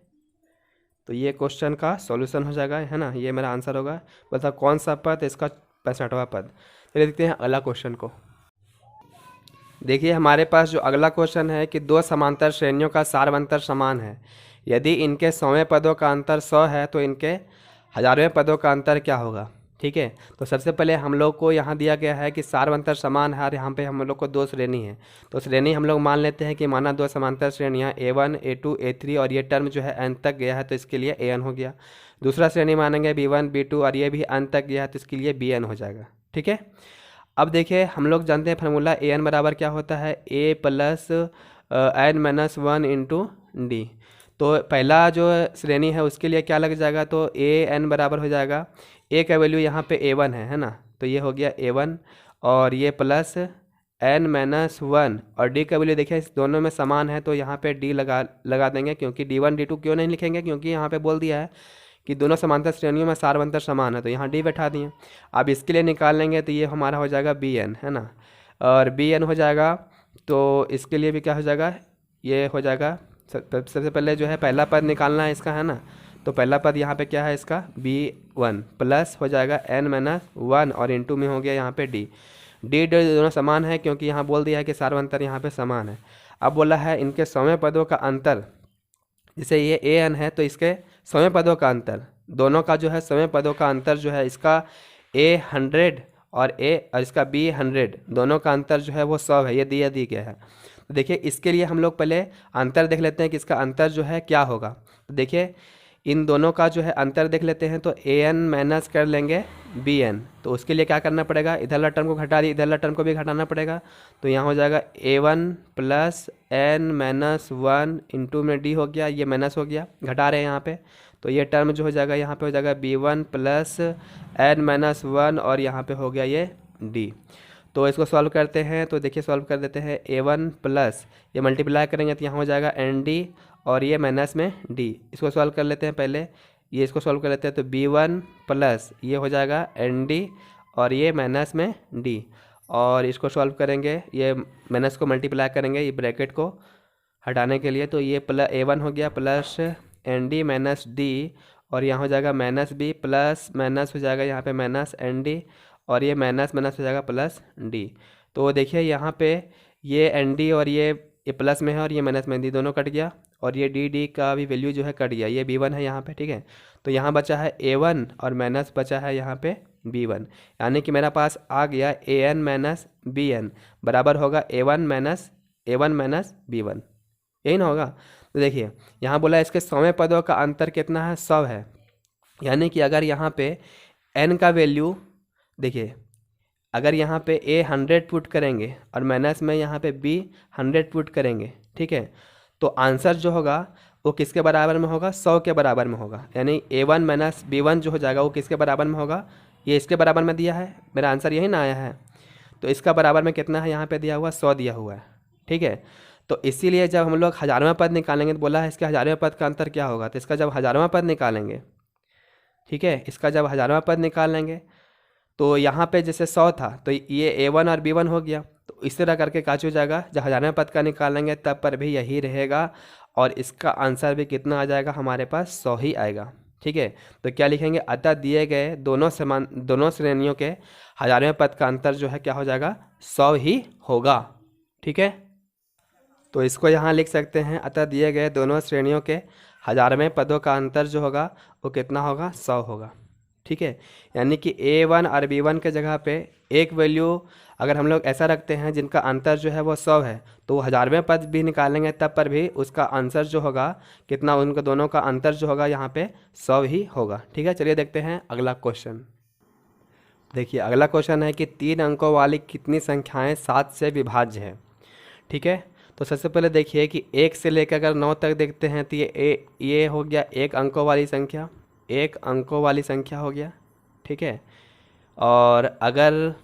तो ये क्वेश्चन का सॉल्यूशन हो जाएगा, है ना, ये मेरा आंसर होगा। बता कौन सा पद, इसका 65वां पद। चलिए देखते हैं अगला क्वेश्चन को। देखिए हमारे पास जो अगला क्वेश्चन है कि दो समांतर श्रेणियों का सारवंतर समान है, यदि इनके 100वें पदों का अंतर 100 है तो इनके 1000वें पदों का अंतर क्या होगा, ठीक है। तो सबसे पहले हम लोग को यहाँ दिया गया है कि सारवंतर समान है, और यहाँ पे हम लोग को दो श्रेणी है। तो श्रेणी हम लोग मान लेते हैं कि माना दो समांतर श्रेणियाँ A1 A2 A3, और ये टर्म जो है n तक गया है तो इसके लिए an हो गया। दूसरा श्रेणी मानेंगे B1 B2, और ये भी n तक गया है तो इसके लिए bn हो जाएगा, ठीक है। अब देखिए हम लोग जानते हैं फार्मूला an बराबर क्या होता है, a plus n minus 1 into D. तो पहला जो श्रेणी है उसके लिए क्या लग जाएगा, तो ए एन बराबर हो जाएगा, ए का वैल्यू यहाँ पे A1 है ना, तो ये हो गया A1, और ये प्लस n माइनस 1, और d का वैल्यू देखिए इस दोनों में समान है तो यहाँ पे d लगा देंगे, क्योंकि d1 d2 क्यों नहीं लिखेंगे, क्योंकि यहाँ पे बोल दिया है कि दोनों समांतर श्रेणियों में सारवंतर समान है, तो यहाँ d बैठा दिए। अब इसके लिए निकाल लेंगे तो ये हमारा हो जाएगा bn, है ना, और बी एन हो जाएगा। तो इसके लिए भी क्या हो जाएगा, ये हो जाएगा सबसे पहले जो है पहला पद निकालना है इसका, है ना। तो पहला पद यहाँ पे क्या है इसका, बी वन प्लस हो जाएगा एन माइनस वन और इंटू में हो गया यहाँ पे डी। डी डी दोनों समान है क्योंकि यहाँ बोल दिया है कि सार्वंतर यहाँ पे समान है। अब बोला है इनके सौम्य पदों का अंतर, जैसे ये ए एन है तो इसके सौम्य पदों का अंतर, दोनों का जो है सौम्य पदों का अंतर जो है इसका ए 100 और इसका बी 100, दोनों का अंतर जो है वो 100 है, ये दिया गया है। तो देखिए इसके लिए हम लोग पहले अंतर देख लेते हैं कि इसका अंतर जो है क्या होगा। तो देखिए इन दोनों का जो है अंतर देख लेते हैं। तो ए एन माइनस कर लेंगे बी एन, तो उसके लिए क्या करना पड़ेगा, इधर वाला टर्म को घटा दी, इधर वाला टर्म को भी घटाना पड़ेगा। तो यहाँ हो जाएगा a one plus N minus one into में डी हो गया, ये माइनस हो गया, घटा रहे हैं यहाँ पे। तो ये टर्म जो हो जाएगा यहाँ पे हो जाएगा B one plus N minus one और यहाँ पे हो गया ये डी। तो इसको सॉल्व करते हैं। तो देखिए सॉल्व कर देते हैं, ए वन प्लस ये मल्टीप्लाई करेंगे तो यहाँ हो जाएगा एन डी और ये माइनस में डी। इसको सॉल्व कर लेते हैं पहले, ये इसको सॉल्व कर लेते हैं। तो बी वन प्लस ये हो जाएगा एन डी और ये माइनस में डी, और इसको सॉल्व करेंगे, ये माइनस को मल्टीप्लाई करेंगे ये ब्रैकेट को हटाने के लिए। तो ये प्लस ए वन हो गया plus N D minus D, और यहाँ हो जाएगा माइनस बी प्लस माइनस हो जाएगा यहाँ पे माइनस एन डी, और ये माइनस माइनस हो जाएगा प्लस डी। तो देखिए यहाँ पे ये एन डी और ये प्लस में है और ये माइनस में, डी दोनों कट गया, और ये डी डी का भी वैल्यू जो है कट गया, ये बी वन है यहाँ पे, ठीक है। तो यहाँ बचा है ए वन और माइनस बचा है यहाँ पे बी वन, यानी कि मेरा पास आ गया A N minus B N बराबर होगा ए वन माइनस बी वन, यही ना होगा। तो देखिए यहाँ बोला इसके सौम्य पदों का अंतर कितना है, 100 है। यानी कि अगर यहाँ पे n का वैल्यू देखिए, अगर यहाँ पे a 100 पुट करेंगे और माइनस में यहाँ पे b 100 पुट करेंगे, ठीक है, तो आंसर जो होगा वो किसके बराबर में होगा, 100 के बराबर में होगा। यानी a1 माइनस b1 जो हो जाएगा वो किसके बराबर में होगा, ये इसके बराबर में दिया है, मेरा आंसर यही ना आया है। तो इसका बराबर में कितना है यहाँ पे दिया हुआ, 100 दिया हुआ है, ठीक है। तो इसीलिए जब हम लोग हजारवां पद निकालेंगे तो बोला है इसके हजारवें पद का अंतर क्या होगा। तो इसका जब हजारवां पद निकालेंगे, ठीक है, इसका जब हजारवां पद निकाल लेंगे तो यहाँ पे जैसे 100 था तो ये a1 और b1 हो गया। तो इस तरह करके काच हो जाएगा, जब हजारवें पद का निकालेंगे तब पर भी यही रहेगा, और इसका आंसर भी कितना आ जाएगा हमारे पास, 100 ही आएगा, ठीक है। तो क्या लिखेंगे, अतः दिए गए दोनों श्रेणियों के हजारवें पद का अंतर जो है क्या हो जाएगा, 100 ही होगा, ठीक है। तो इसको यहाँ लिख सकते हैं, अतः दिए गए दोनों श्रेणियों के हजारवें पदों का अंतर जो होगा वो कितना होगा, 100 होगा, ठीक है। यानी कि a1 और b1 के जगह पे एक वैल्यू अगर हम लोग ऐसा रखते हैं जिनका अंतर जो है वो 100 है, तो हजारवें पद भी निकालेंगे तब पर भी उसका आंसर जो होगा कितना, उनके दोनों का अंतर जो होगा यहाँ पे 100 ही होगा, ठीक है। चलिए देखते हैं अगला क्वेश्चन। देखिए अगला क्वेश्चन है कि 3 अंकों वाली कितनी संख्याएँ 7 से विभाज्य है, ठीक है। तो सबसे पहले देखिए कि 1 से लेकर अगर 9 तक देखते हैं तो ये हो गया 1 अंकों वाली संख्या, 1 अंकों वाली संख्या हो गया, ठीक है। और अगर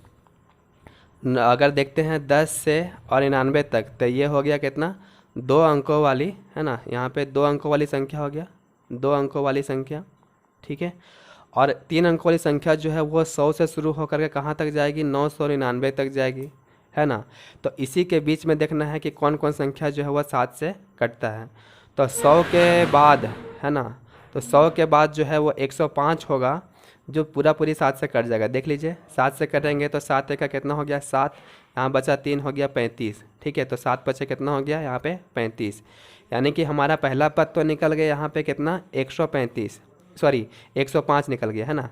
देखते हैं 10 से और 99 तक तो ये हो गया कितना, 2 अंकों वाली, है ना, यहाँ पे 2 अंकों वाली संख्या हो गया, 2 अंकों वाली संख्या, ठीक है। और 3 अंकों वाली संख्या जो है वो 100 से शुरू होकर के कहाँ तक जाएगी, 999 तक जाएगी, है ना। तो इसी के बीच में देखना है कि कौन कौन संख्या जो है वह 7 से कटता है। तो 100 के बाद, है ना, तो 100 के बाद जो है वो 105 होगा जो पूरी 7 से कट जाएगा। देख लीजिए 7 से कटेंगे तो 7 का कितना हो गया, 7, यहाँ बचा 3 हो गया 35, ठीक है। तो 7 बचे कितना हो गया यहाँ पे 35, यानी कि हमारा पहला पद तो निकल गया यहाँ पे कितना 105 निकल गया, है ना।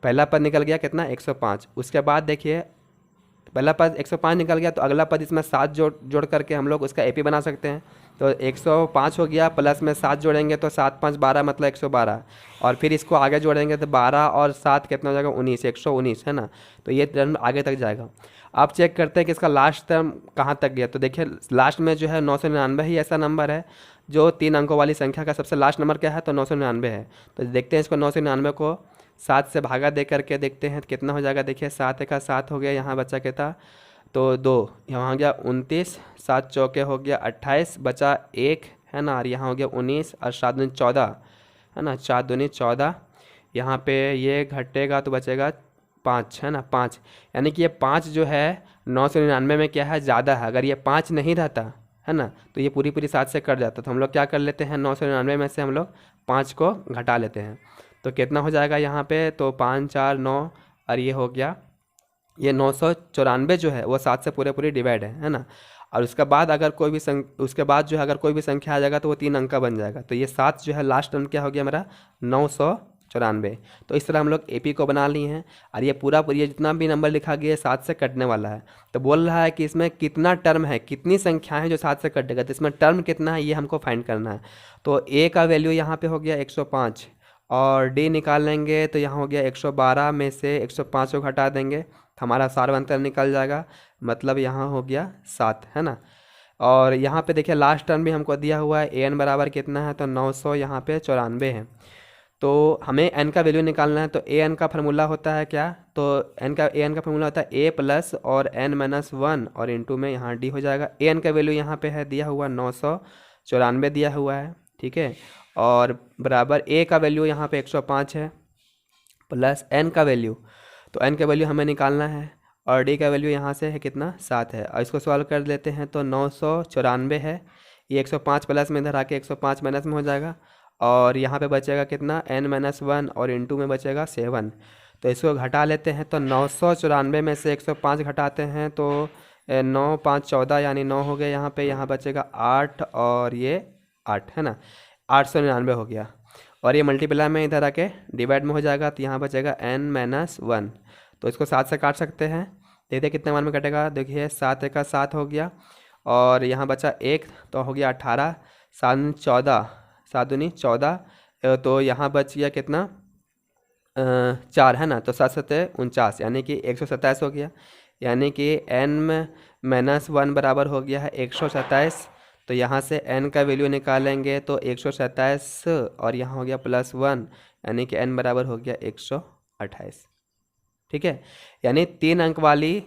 पहला पद निकल गया कितना 105। उसके बाद देखिए पहला पद 105 निकल गया तो अगला पद इसमें 7 जोड़ करके हम लोग उसका एपी बना सकते हैं। तो 105 हो गया, प्लस में 7 जोड़ेंगे तो 7 5 12 मतलब 112, और फिर इसको आगे जोड़ेंगे तो 12 और 7 कितना हो जाएगा 19, 119, है ना। तो ये टर्म आगे तक जाएगा। अब चेक करते हैं कि इसका लास्ट टर्म कहाँ तक गया। तो देखिए लास्ट में जो है 999 ही ऐसा नंबर है जो 3 अंकों वाली संख्या का सबसे लास्ट नंबर क्या है, तो 999 है। तो देखते हैं इसको 999 को 7 से भागा दे करके देखते हैं कितना हो जाएगा। देखिए 7 का 7 हो गया, यहाँ बचा कितना, तो 2, यहाँ हो गया 29, 7 चौके हो गया 28, बचा 1, है ना, और यहाँ हो गया 19 और 7 दूनी 14, है ना, 4 दूनी 14। यहाँ पे ये घटेगा तो बचेगा 5 है ना, 5, यानी कि ये 5 जो है 999 में क्या है, ज़्यादा है। अगर ये 5 नहीं रहता है ना तो ये पूरी पूरी 7 से कट जाता। तो हम लोग क्या कर लेते हैं, 999 में से हम लोग 5 को घटा लेते हैं। तो कितना हो जाएगा यहाँ पे, तो 5 4 9 और ये हो गया, ये 994 जो है वो 7 से पूरे पूरी डिवाइड है ना। और उसके बाद अगर कोई भी उसके बाद जो है अगर कोई भी संख्या आ जाएगा तो वो 3 अंक का बन जाएगा। तो ये 7 जो है लास्ट टर्म क्या हो गया मेरा, 994। तो इस तरह हम लोग एपी को बना लिए हैं। और ये पूरा ये जितना भी नंबर लिखा गया है 7 से कटने वाला है। तो बोल रहा है कि इसमें कितना टर्म है, कितनी संख्याएं हैं जो 7 से कटेगा, तो इसमें टर्म कितना है ये हमको फाइंड करना है। तो ए का वैल्यू यहाँ पे हो गया 105 और डी निकाल लेंगे तो यहाँ हो गया 112 में से 105 को घटा देंगे, हमारा सार्वंतर निकल जाएगा, मतलब यहाँ हो गया 7 है ना। और यहाँ पे देखिए लास्ट टर्म भी हमको दिया हुआ है, ए एन बराबर कितना है, तो 900 यहाँ पे 94 है। तो हमें एन का वैल्यू निकालना है। तो ए एन का फार्मूला होता है क्या, तो ए एन का फार्मूला होता है ए प्लस और एन माइनस 1 और इंटू में यहाँ डी हो जाएगा। ए एन का वैल्यू यहाँ पे है दिया हुआ 994 दिया हुआ है, ठीक है। और बराबर ए का वैल्यू यहाँ पे 105 है प्लस एन का वैल्यू, तो एन का वैल्यू हमें निकालना है और डी का वैल्यू यहाँ से है कितना, 7 है। और इसको सॉल्व कर लेते हैं तो 994 है, ये 105 प्लस में इधर आके 105 माइनस में हो जाएगा और यहाँ पे बचेगा कितना, n माइनस 1 और इंटू में बचेगा 7। तो इसको घटा लेते हैं तो 994 में से 105 घटाते हैं तो 9 5 14 यानी 9 हो गए यहाँ पे, यहाँ बचेगा 8 और ये 8 है ना, 899 हो गया। और ये मल्टीप्लाई में इधर आके डिवाइड में हो जाएगा तो यहाँ बचेगा n माइनस 1। तो इसको 7 से काट सकते हैं, देखते कितने मान में कटेगा, देखिए 7 1 का 7 हो गया और यहाँ बचा 1 तो हो गया 18, 7 14 7 दूनी 14, तो यहाँ बच गया कितना 4 है ना। तो 7 7 49 यानी कि 127 हो गया, यानी कि n माइनस 1 बराबर हो गया है 127। तो यहाँ से n का वैल्यू निकालेंगे तो 127 और यहाँ हो गया प्लस 1 यानी कि n बराबर हो गया 128, ठीक है। यानी 3 अंक वाली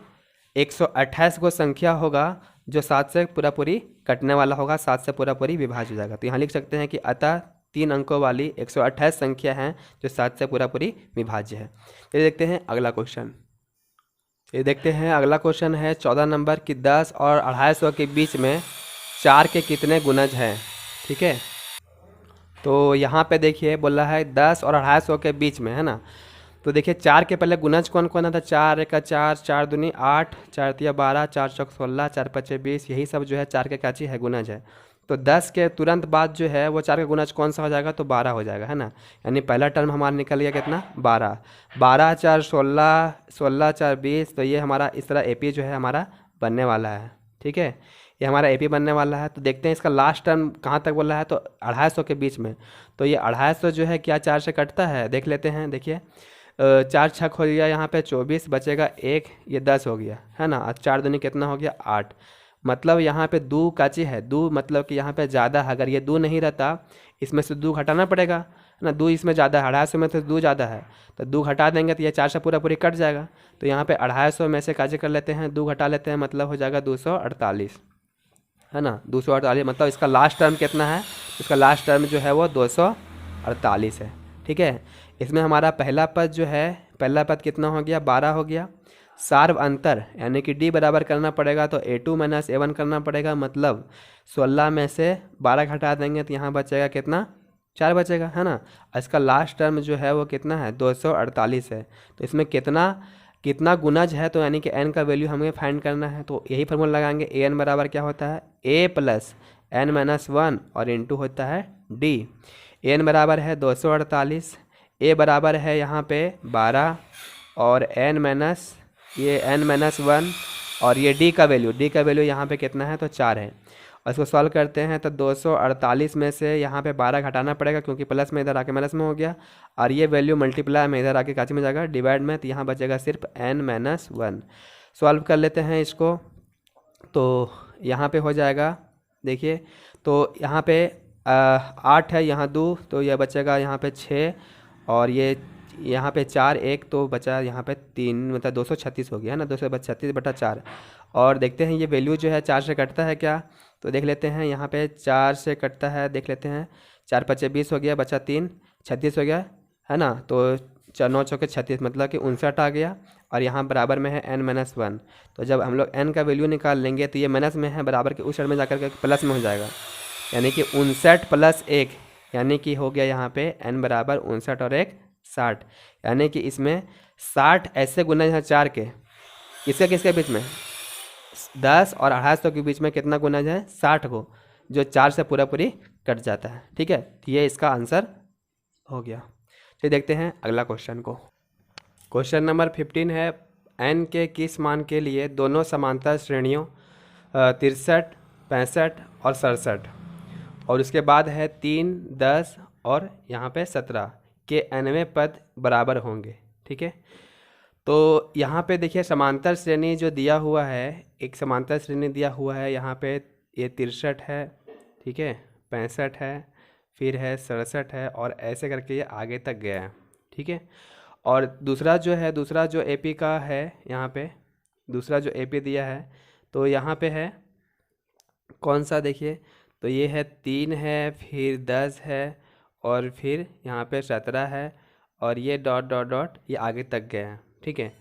128 को संख्या होगा जो 7 से पूरा पूरी कटने वाला होगा, 7 से पूरा पूरी विभाज्य हो जाएगा। तो यहाँ लिख सकते हैं कि अतः 3 अंकों वाली 128 संख्या है जो 7 से पूरा पूरी विभाज्य है। ये देखते हैं अगला क्वेश्चन। ये देखते हैं अगला क्वेश्चन है 14 नंबर की 10 और 250 के बीच में 4 के कितने गुणज हैं, ठीक है। तो यहाँ पे देखिए बोल रहा है 10 और 250 के बीच में है ना। तो देखिए 4 के पहले गुणज कौन कौन आता है, 4 1 4, 4 दूनी 8, 4 3 12, 4 चौक 16, 4 5 20, यही सब जो है 4 के काची है गुणज है। तो 10 के तुरंत बाद जो है वो 4 का गुणज कौन सा हो जाएगा, तो 12 हो जाएगा है ना। यानी पहला टर्म हमारा निकल गया कितना, 12, 12 4 16, 16 4 20। तो ये हमारा इस तरह एपी जो है हमारा बनने वाला है, ठीक है। ये हमारा एपी बनने वाला है। तो देखते हैं इसका लास्ट टर्म कहाँ तक बोला है, तो 250 के बीच में। तो ये 250 जो है क्या 4 से कटता है, देख लेते हैं। देखिए 4 छक हो गया यहाँ पे 24, बचेगा 1, ये 10 हो गया है ना। 4 दूनी कितना हो गया 8, मतलब यहाँ पे 2 काची है, 2 मतलब कि यहाँ पे ज़्यादा है। अगर ये 2 नहीं रहता इसमें से 2 घटाना पड़ेगा है ना, 2 इसमें ज़्यादा है, 250 में से 2 ज़्यादा है तो 2 घटा देंगे तो ये 4 से पूरा पूरी कट जाएगा। तो यहाँ पे 250 में से काजी कर लेते हैं, 2 घटा लेते हैं, मतलब हो जाएगा 248 है ना। 248 मतलब इसका लास्ट टर्म कितना है, इसका लास्ट टर्म जो है वो 248 है, ठीक है। इसमें हमारा पहला पद जो है, पहला पद कितना हो गया 12 हो गया। सार्व अंतर यानी कि डी बराबर करना पड़ेगा तो a2 माइनस a1 करना पड़ेगा, मतलब 16 में से 12 घटा देंगे तो यहाँ बचेगा कितना 4 बचेगा है ना। इसका लास्ट टर्म जो है वो कितना है 248 है। तो इसमें कितना गुणज है, तो यानी कि n का वैल्यू हमें फाइंड करना है। तो यही फार्मूला लगाएंगे, ए एन बराबर क्या होता है a प्लस एन माइनस 1 और इंटू होता है d। ए एन बराबर है 248, a बराबर है यहाँ पे 12 और n माइनस 1 और ये d का वैल्यू यहाँ पे कितना है तो 4 है। और इसको सॉल्व करते हैं तो 248 में से यहाँ पे 12 घटाना पड़ेगा क्योंकि प्लस में इधर आके माइनस में हो गया, और ये वैल्यू मल्टीप्लाई में इधर आके काची में जाएगा डिवाइड में, तो यहाँ बचेगा सिर्फ n माइनस 1। सॉल्व कर लेते हैं इसको, तो यहाँ पे हो जाएगा देखिए, तो यहाँ पे 8 है, यहाँ 2 तो यह बचेगा यहाँ पे 6 और ये यहाँ पे 4 1 तो बचा यहाँ पे 3, मतलब 236 हो गया है ना, 236/4। और देखते हैं ये वैल्यू जो है 4 से कटता है क्या, तो देख लेते हैं यहाँ पे 4 से कटता है, देख लेते हैं 4 5 20 हो गया, बचा 3 36 हो गया है ना। तो 9 चौके 36, मतलब कि 59 आ गया। और यहाँ बराबर में है n-1। तो जब हम लोग n का वैल्यू निकाल लेंगे तो ये माइनस में है, बराबर के उस साइड में जाकर के प्लस में हो जाएगा, यानी कि 59 + 1, यानी कि हो गया यहाँ पे n बराबर 59 और 1 60। यानी कि इसमें 60 ऐसे गुना यहाँ 4 के, किसके किसके बीच में 10 और 250 के बीच में कितना गुना है 60 को, जो 4 से पूरा पूरी कट जाता है। ठीक है, तो ये इसका आंसर हो गया। चलिए देखते हैं अगला क्वेश्चन को। क्वेश्चन नंबर 15 है, n के किस मान के लिए दोनों समांतर श्रेणियों 63, 65 और 67, और उसके बाद है 3, 10 और यहाँ पे 17 के nवें पद बराबर होंगे। ठीक है, तो यहाँ पे देखिए समांतर श्रेणी जो दिया हुआ है, एक समांतर श्रेणी दिया हुआ है यहाँ पे, ये 63 है, ठीक है, 65 है, फिर है 67 है, और ऐसे करके ये आगे तक गया है। ठीक है, और दूसरा जो एपी का है यहाँ पे, दूसरा जो एपी दिया है तो यहाँ पे है कौन सा, देखिए तो ये है 3 है, फिर 10 है, और फिर यहाँ पे 17 है, और ये डॉट डॉट डॉट ये आगे तक गया है। ठीक है,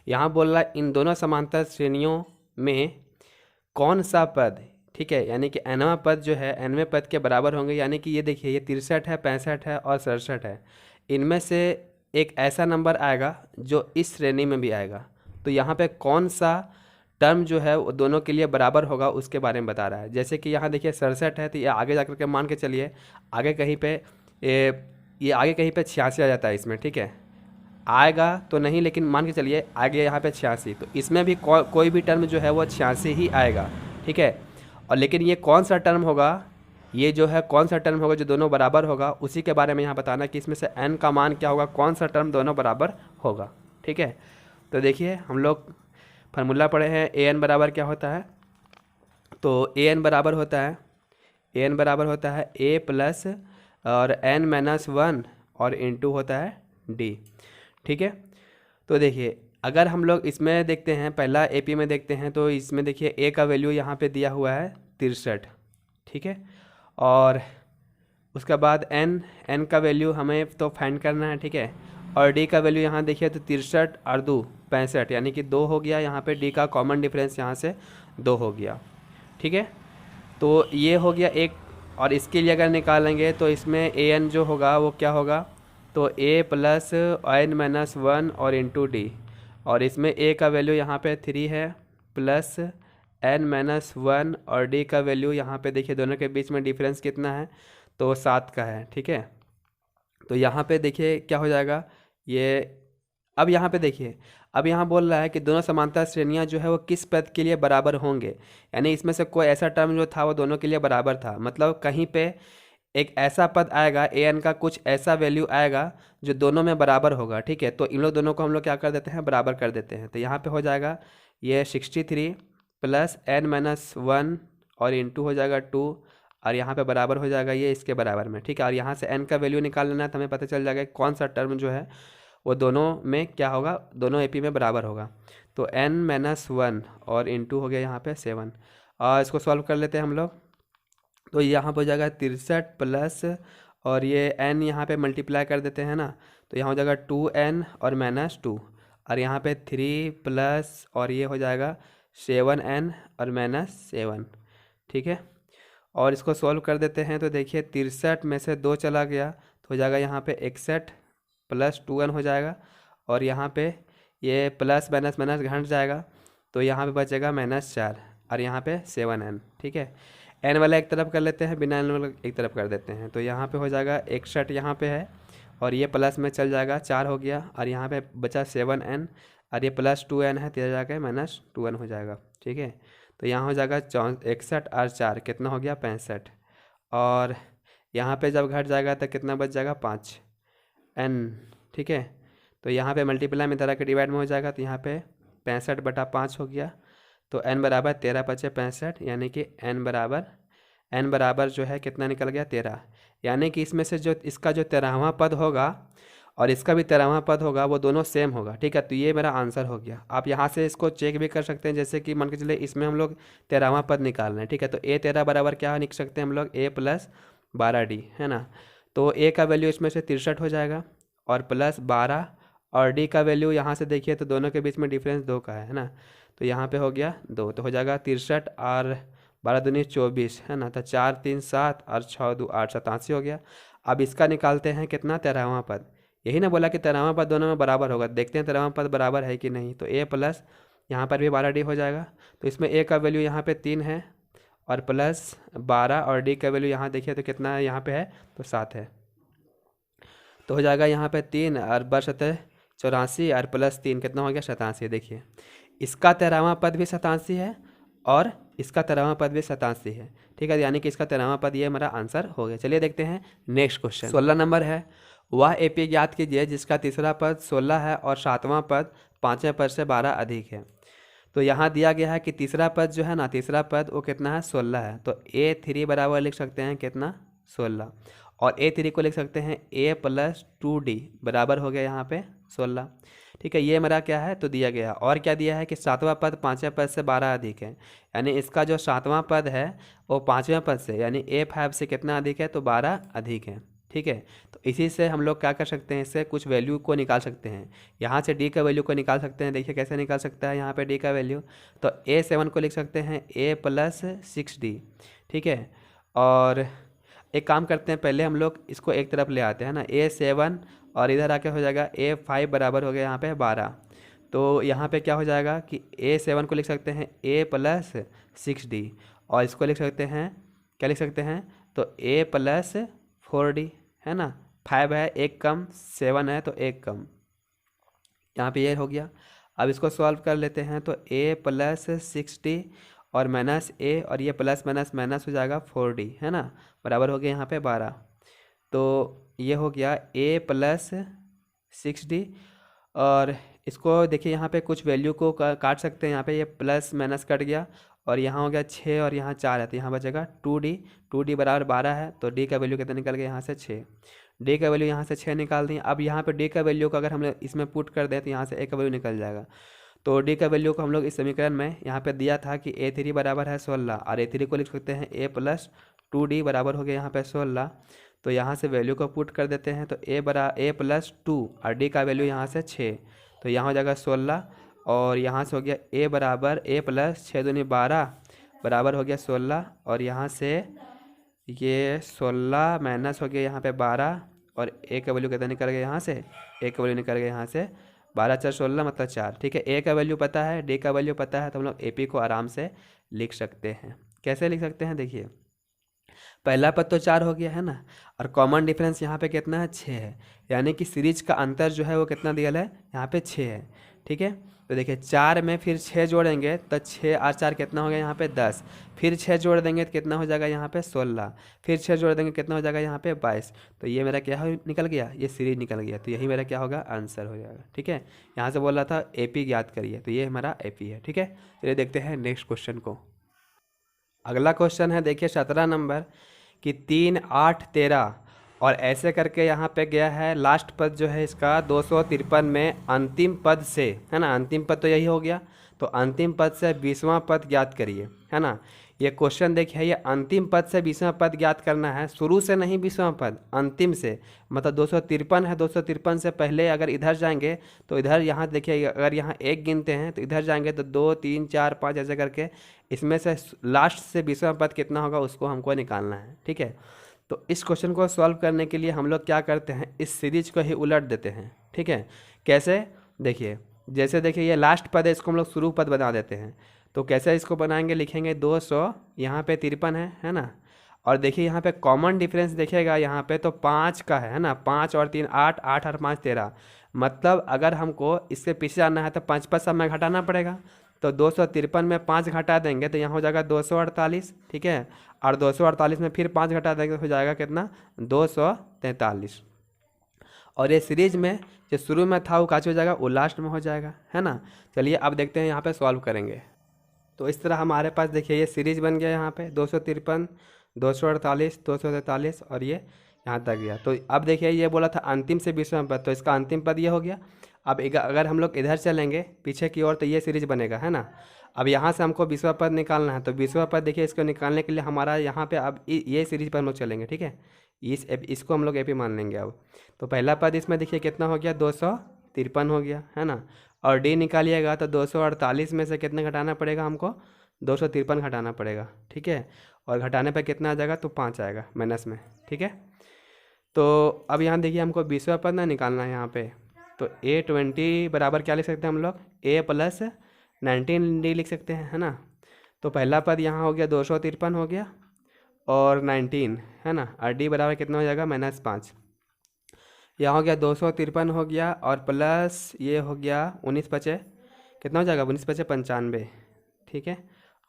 यहाँ बोल रहा है इन दोनों समांतर श्रेणियों में कौन सा पद, ठीक है, यानी कि nवां पद जो है nवें पद के बराबर होंगे। यानी कि ये देखिए ये 63 है, 65 है और 67 है, इनमें से एक ऐसा नंबर आएगा जो इस श्रेणी में भी आएगा। तो यहाँ पे कौन सा टर्म जो है वो दोनों के लिए बराबर होगा उसके बारे में बता रहा है। जैसे कि यहाँ देखिए 67 है, तो ये आगे जाकर के मान के चलिए आगे कहीं पे ये आगे कहीं पे 86 आ जाता है इसमें। ठीक है, आएगा तो नहीं, लेकिन मान के चलिए आगे यहाँ पे 86, तो इसमें भी कोई भी टर्म जो है वो 86 ही आएगा। ठीक है, और लेकिन ये कौन सा टर्म होगा, ये जो है कौन सा टर्म होगा जो दोनों बराबर होगा, उसी के बारे में यहाँ बताना कि इसमें से n का मान क्या होगा, कौन सा टर्म दोनों बराबर होगा। ठीक है, तो देखिए हम लोग फार्मूला पढ़े हैं, an बराबर क्या होता है, तो an बराबर होता है a प्लस और n-1 और इंटू होता है d। ठीक है, तो देखिए अगर हम लोग इसमें देखते हैं, पहला एपी में देखते हैं, तो इसमें देखिए a का वैल्यू यहाँ पे दिया हुआ है 63। ठीक है, और उसके बाद n का वैल्यू हमें तो फाइंड करना है। ठीक है, और d का वैल्यू यहाँ देखिए तो 63 और 2 65, यानी कि 2 हो गया, यहाँ पे d का कॉमन डिफरेंस यहाँ से 2 हो गया। ठीक है, तो ये हो गया एक, और इसके लिए अगर निकालेंगे तो इसमें an जो होगा वो क्या होगा, तो a प्लस n-1 और इंटू d, और इसमें a का वैल्यू यहाँ पे 3 है, प्लस n-1 और d का वैल्यू यहाँ पे देखिए दोनों के बीच में डिफरेंस कितना है, तो 7 का है। ठीक है, तो यहाँ पे देखिए क्या हो जाएगा ये, अब यहाँ पे देखिए, अब यहाँ बोल रहा है कि दोनों समांतर श्रेणियाँ जो है वो किस पद के लिए बराबर होंगे, यानी इसमें से कोई ऐसा टर्म जो था वो दोनों के लिए बराबर था, मतलब कहीं पे एक ऐसा पद आएगा an का, कुछ ऐसा वैल्यू आएगा जो दोनों में बराबर होगा। ठीक है, तो इन लोग दोनों को हम लोग क्या कर देते हैं, बराबर कर देते हैं। तो यहाँ पे हो जाएगा ये 63 प्लस n-1 और इंटू हो जाएगा 2, और यहाँ पे बराबर हो जाएगा ये इसके बराबर में। ठीक है, और यहाँ से n का वैल्यू निकाल लेना है, तो हमें पता चल जाएगा कौन सा टर्म जो है वो दोनों में क्या होगा, दोनों एपी में बराबर होगा। तो n-1 और इंटू हो गया यहाँ पे 7, और इसको सॉल्व कर लेते हैं हम लोग। तो यहाँ पर हो जाएगा 63 प्लस, और ये n यहाँ पे मल्टीप्लाई कर देते हैं ना, तो यहाँ हो जाएगा 2n और -2, और यहाँ पे 3 प्लस, और ये हो जाएगा 7n और -7। ठीक है, और इसको सॉल्व कर देते हैं, तो देखिए 63 में से 2 चला गया तो हो जाएगा यहाँ पे 61 प्लस 2n हो जाएगा, और यहाँ पे ये प्लस माइनस माइनस घट जाएगा, तो यहाँ पे बचेगा -4, और यहाँ पे 7n। ठीक है, n वाला एक तरफ कर लेते हैं, बिना n वाला एक तरफ कर देते हैं, तो यहाँ पे हो जाएगा 61 यहाँ पे है, और ये प्लस में चल जाएगा 4 हो गया, और यहाँ पे बचा 7n, और ये प्लस 2n है, तो जाके -2n हो जाएगा। ठीक है, तो यहाँ हो जाएगा 61 और 4 कितना हो गया 65, और यहाँ पे जब घट जाएगा तो कितना बच जाएगा 5n। ठीक है, तो यहाँ पे मल्टीप्लाई में तरह के डिवाइड में हो जाएगा, तो यहाँ पे 65/5 हो गया, तो n बराबर 13 × 65, यानी कि n बराबर जो है कितना निकल गया 13, यानी कि इसमें से जो इसका जो 13वां पद होगा और इसका भी 13वां पद होगा वो दोनों सेम होगा। ठीक है, तो ये मेरा आंसर हो गया। आप यहाँ से इसको चेक भी कर सकते हैं, जैसे कि मान के चलिए इसमें हम लोग 13वां पद निकाल रहे हैं। ठीक है, तो a13 बराबर क्या लिख सकते हैं हम लोग, a प्लस 12d है ना, तो a का वैल्यू इसमें से 63 हो जाएगा, और प्लस 12 और डी का वैल्यू यहाँ से देखिए तो दोनों के बीच में डिफरेंस 2 का है ना, तो यहाँ पे हो गया 2, तो हो जाएगा 63 और 12 दूनी 24 है ना, तो 4 3 7 और 6 2 8 87 हो गया। अब इसका निकालते हैं कितना 13वां पद, यही ना बोला कि 13वां पद दोनों में बराबर होगा, देखते हैं 13वां पद बराबर है कि नहीं। तो ए प्लस यहाँ पर भी 12D हो जाएगा, तो इसमें ए का वैल्यू यहाँ पे 3 है और प्लस 12 और डी का वैल्यू यहाँ देखिए तो कितना यहाँ पे है तो 7 है, तो हो जाएगा यहाँ पे 3 और 84 और प्लस 3 कितना हो गया 87। देखिए इसका 13वां पद भी 87 है और इसका 13वां पद भी 87 है, ठीक है, यानी कि इसका 13वां पद ये हमारा आंसर हो गया। चलिए देखते हैं नेक्स्ट क्वेश्चन। 16 नंबर है, वह एपी ज्ञात कीजिए जिसका तीसरा पद 16 है और 7वां पद 5वें पद से 12 अधिक है। तो यहाँ दिया गया है कि तीसरा पद जो है ना, तीसरा पद वो कितना है 16 है, तो A3 बराबर लिख सकते हैं कितना 16, और A3 को लिख सकते हैं A प्लस 2D बराबर हो गया यहाँ पे 16, ठीक है। ये मेरा क्या है तो दिया गया, और क्या दिया है कि 7वां पद 5वें पद से 12 अधिक है, यानी इसका जो 7वां पद है वो 5वें पद से यानी A5 से कितना अधिक है तो 12 अधिक है, ठीक है। तो इसी से हम लोग क्या कर सकते हैं, इससे कुछ वैल्यू को निकाल सकते हैं, यहाँ से डी का वैल्यू को निकाल सकते हैं। देखिए कैसे निकाल सकता है यहाँ पे डी का वैल्यू, तो A7 को लिख सकते हैं A प्लस 6D, ठीक है। और एक काम करते हैं, पहले हम लोग इसको एक तरफ ले आते हैं ना, A7 और इधर आके हो जाएगा A5 बराबर हो गया यहाँ पे 12, तो यहाँ पे क्या हो जाएगा कि A7 को लिख सकते हैं A प्लस 6D और इसको लिख सकते हैं क्या लिख सकते हैं तो A प्लस 4D है ना, 5 है एक कम, 7 है तो एक कम, यहाँ पे ये हो गया। अब इसको सॉल्व कर लेते हैं, तो A प्लस 6D और माइनस A और ये प्लस माइनस माइनस हो जाएगा 4D है ना, बराबर हो गया यहाँ पे 12, तो ये हो गया A प्लस 6D। और इसको देखिए यहाँ पे कुछ वैल्यू को काट सकते हैं, यहाँ पे ये प्लस माइनस कट गया और यहाँ हो गया 6 और यहाँ 4 है, तो यहाँ बचेगा 2D बराबर 12 है, तो D का वैल्यू कितना निकल गया यहाँ से 6, D का वैल्यू यहाँ से 6 निकाल दिए। अब यहाँ पे D का वैल्यू को अगर हम इसमें पुट कर दें तो यहाँ से A का वैल्यू निकल जाएगा, तो D का वैल्यू को हम लोग इस समीकरण में यहाँ पे दिया था कि A3 बराबर है 16 और A3 को लिख सकते हैं A प्लस 2D बराबर हो गया यहाँ पे 16, तो यहाँ से वैल्यू को पुट कर देते हैं, तो A प्लस 2 और D का वैल्यू यहाँ से 6, तो यहाँ हो जाएगा 16 और यहाँ से हो गया A बराबर A प्लस 6 दूनी 12 बराबर हो गया 16, और यहाँ से ये 16 माइनस हो गया यहाँ पे 12 और A का वैल्यू कितना निकल गया यहाँ से, A का वैल्यू निकल गया यहाँ से 12 4 16 मतलब 4, ठीक है। A का वैल्यू पता है, D का वैल्यू पता है, तो हम लोग AP को आराम से लिख सकते हैं। कैसे लिख सकते हैं, देखिए पहला पद तो 4 हो गया है ना, और कॉमन डिफरेंस यहाँ पे कितना है 6 है, यानी कि सीरीज का अंतर जो है वो कितना दिया है यहाँ पे 6 है, ठीक है। तो देखिए 4 में फिर 6 जोड़ेंगे तो 6 और 4 कितना हो गया यहाँ पे 10, फिर 6 जोड़ देंगे तो कितना हो जाएगा यहाँ पे 16, फिर 6 जोड़ देंगे कितना हो जाएगा यहाँ पे 22, तो ये मेरा क्या निकल गया, ये सीरीज निकल गया, तो यही मेरा क्या होगा आंसर हो जाएगा, ठीक है। यहाँ से बोल रहा था AP ज्ञात करिए, तो ये हमारा AP है, ठीक है। चलिए देखते हैं नेक्स्ट क्वेश्चन को। अगला क्वेश्चन है देखिए 17 नंबर कि 3 8 13 और ऐसे करके यहाँ पे गया है, लास्ट पद जो है इसका 253 में अंतिम पद से है ना, अंतिम पद तो यही हो गया, तो अंतिम पद से 20वां पद ज्ञात करिए है ना। ये क्वेश्चन देखिए, ये अंतिम पद से 20वां पद ज्ञात करना है, शुरू से नहीं 20वां पद, अंतिम से, मतलब 253 है, 253 से पहले अगर इधर जाएंगे तो इधर यहाँ देखिए, अगर यहाँ 1 गिनते हैं तो इधर जाएंगे तो 2 3 4 5 ऐसे करके इसमें से लास्ट से 20वां पद कितना होगा उसको हमको निकालना है, ठीक है। तो इस क्वेश्चन को सॉल्व करने के लिए हम लोग क्या करते हैं, इस सीरीज को ही उलट देते हैं, ठीक है। कैसे, देखिए जैसे देखिए ये लास्ट पद है, इसको हम लोग शुरू पद बना देते हैं, तो कैसे इसको बनाएंगे, लिखेंगे 200 यहाँ पे 53 है ना, और देखिए यहाँ पे कॉमन डिफरेंस देखिएगा यहाँ पे तो 5 का है ना, 5 और 3 8, 8 और 5 13, मतलब अगर हमको इससे पीछे जाना है तो 5 5 सब में घटाना पड़ेगा, तो 253 में 5 घटा देंगे तो यहाँ हो जाएगा 248, ठीक है, और 248 में फिर 5 घटा देंगे तो हो जाएगा कितना 243, और ये सीरीज में जो शुरू में था वो काच हो जाएगा, वो लास्ट में हो जाएगा है ना। चलिए अब देखते हैं यहाँ पे सॉल्व करेंगे, तो इस तरह हमारे पास देखिए ये सीरीज बन गया यहाँ पे 253 248 243 और ये यहाँ तक गया। तो अब देखिए ये बोला था अंतिम से 20वां पद, तो इसका अंतिम पद ये हो गया। अब अगर हम लोग इधर चलेंगे पीछे की ओर तो ये सीरीज बनेगा है ना। अब यहाँ से हमको 20वां पद निकालना है, तो 20वां पद देखिए इसको निकालने के लिए हमारा यहाँ पे अब ये सीरीज पर हम लोग चलेंगे, ठीक है। इसको हम लोग AP मान लेंगे अब। तो पहला पद इसमें देखिए कितना हो गया 253 हो गया, है ना। और डी निकालिएगा तो 248 में से कितने घटाना पड़ेगा हमको, 253 घटाना पड़ेगा, ठीक है। और घटाने पर कितना आ जाएगा, तो 5 आएगा माइनस में, ठीक है। तो अब यहाँ देखिए हमको 20वां पद ना निकालना है यहाँ पे, तो A20 बराबर क्या लिख सकते हैं हम लोग, A प्लस 19D लिख सकते हैं, है ना। तो पहला पद यहाँ हो गया 253 हो गया और 19, है ना। और डी बराबर कितना हो जाएगा, -5। यहाँ हो गया 253 हो गया और प्लस ये हो गया 19 बचे, कितना हो जाएगा, 19 बचे 95, ठीक है।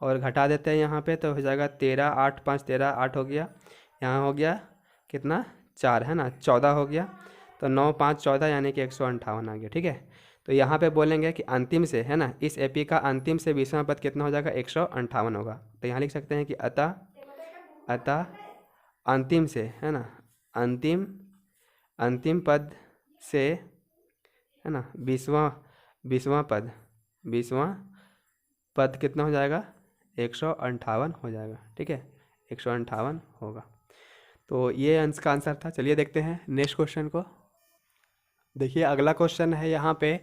और घटा देते हैं यहाँ पे तो हो जाएगा 13, 8 5 13, 8 हो गया। यहाँ हो गया कितना, 4, है ना, 14 हो गया। तो 9 5 14 यानी कि 158 आ गया, ठीक है। तो यहाँ पे बोलेंगे कि अंतिम से, है ना, इस एपी का अंतिम से 20वां पद कितना हो जाएगा, 158 होगा। तो यहाँ लिख सकते हैं कि अतः अंतिम से, है ना, अंतिम पद से, है ना, 20वां पद कितना हो जाएगा, 158 हो जाएगा, ठीक है, 158 होगा। तो ये अंश का आंसर था। चलिए देखते हैं नेक्स्ट क्वेश्चन को। देखिए अगला क्वेश्चन है यहाँ पे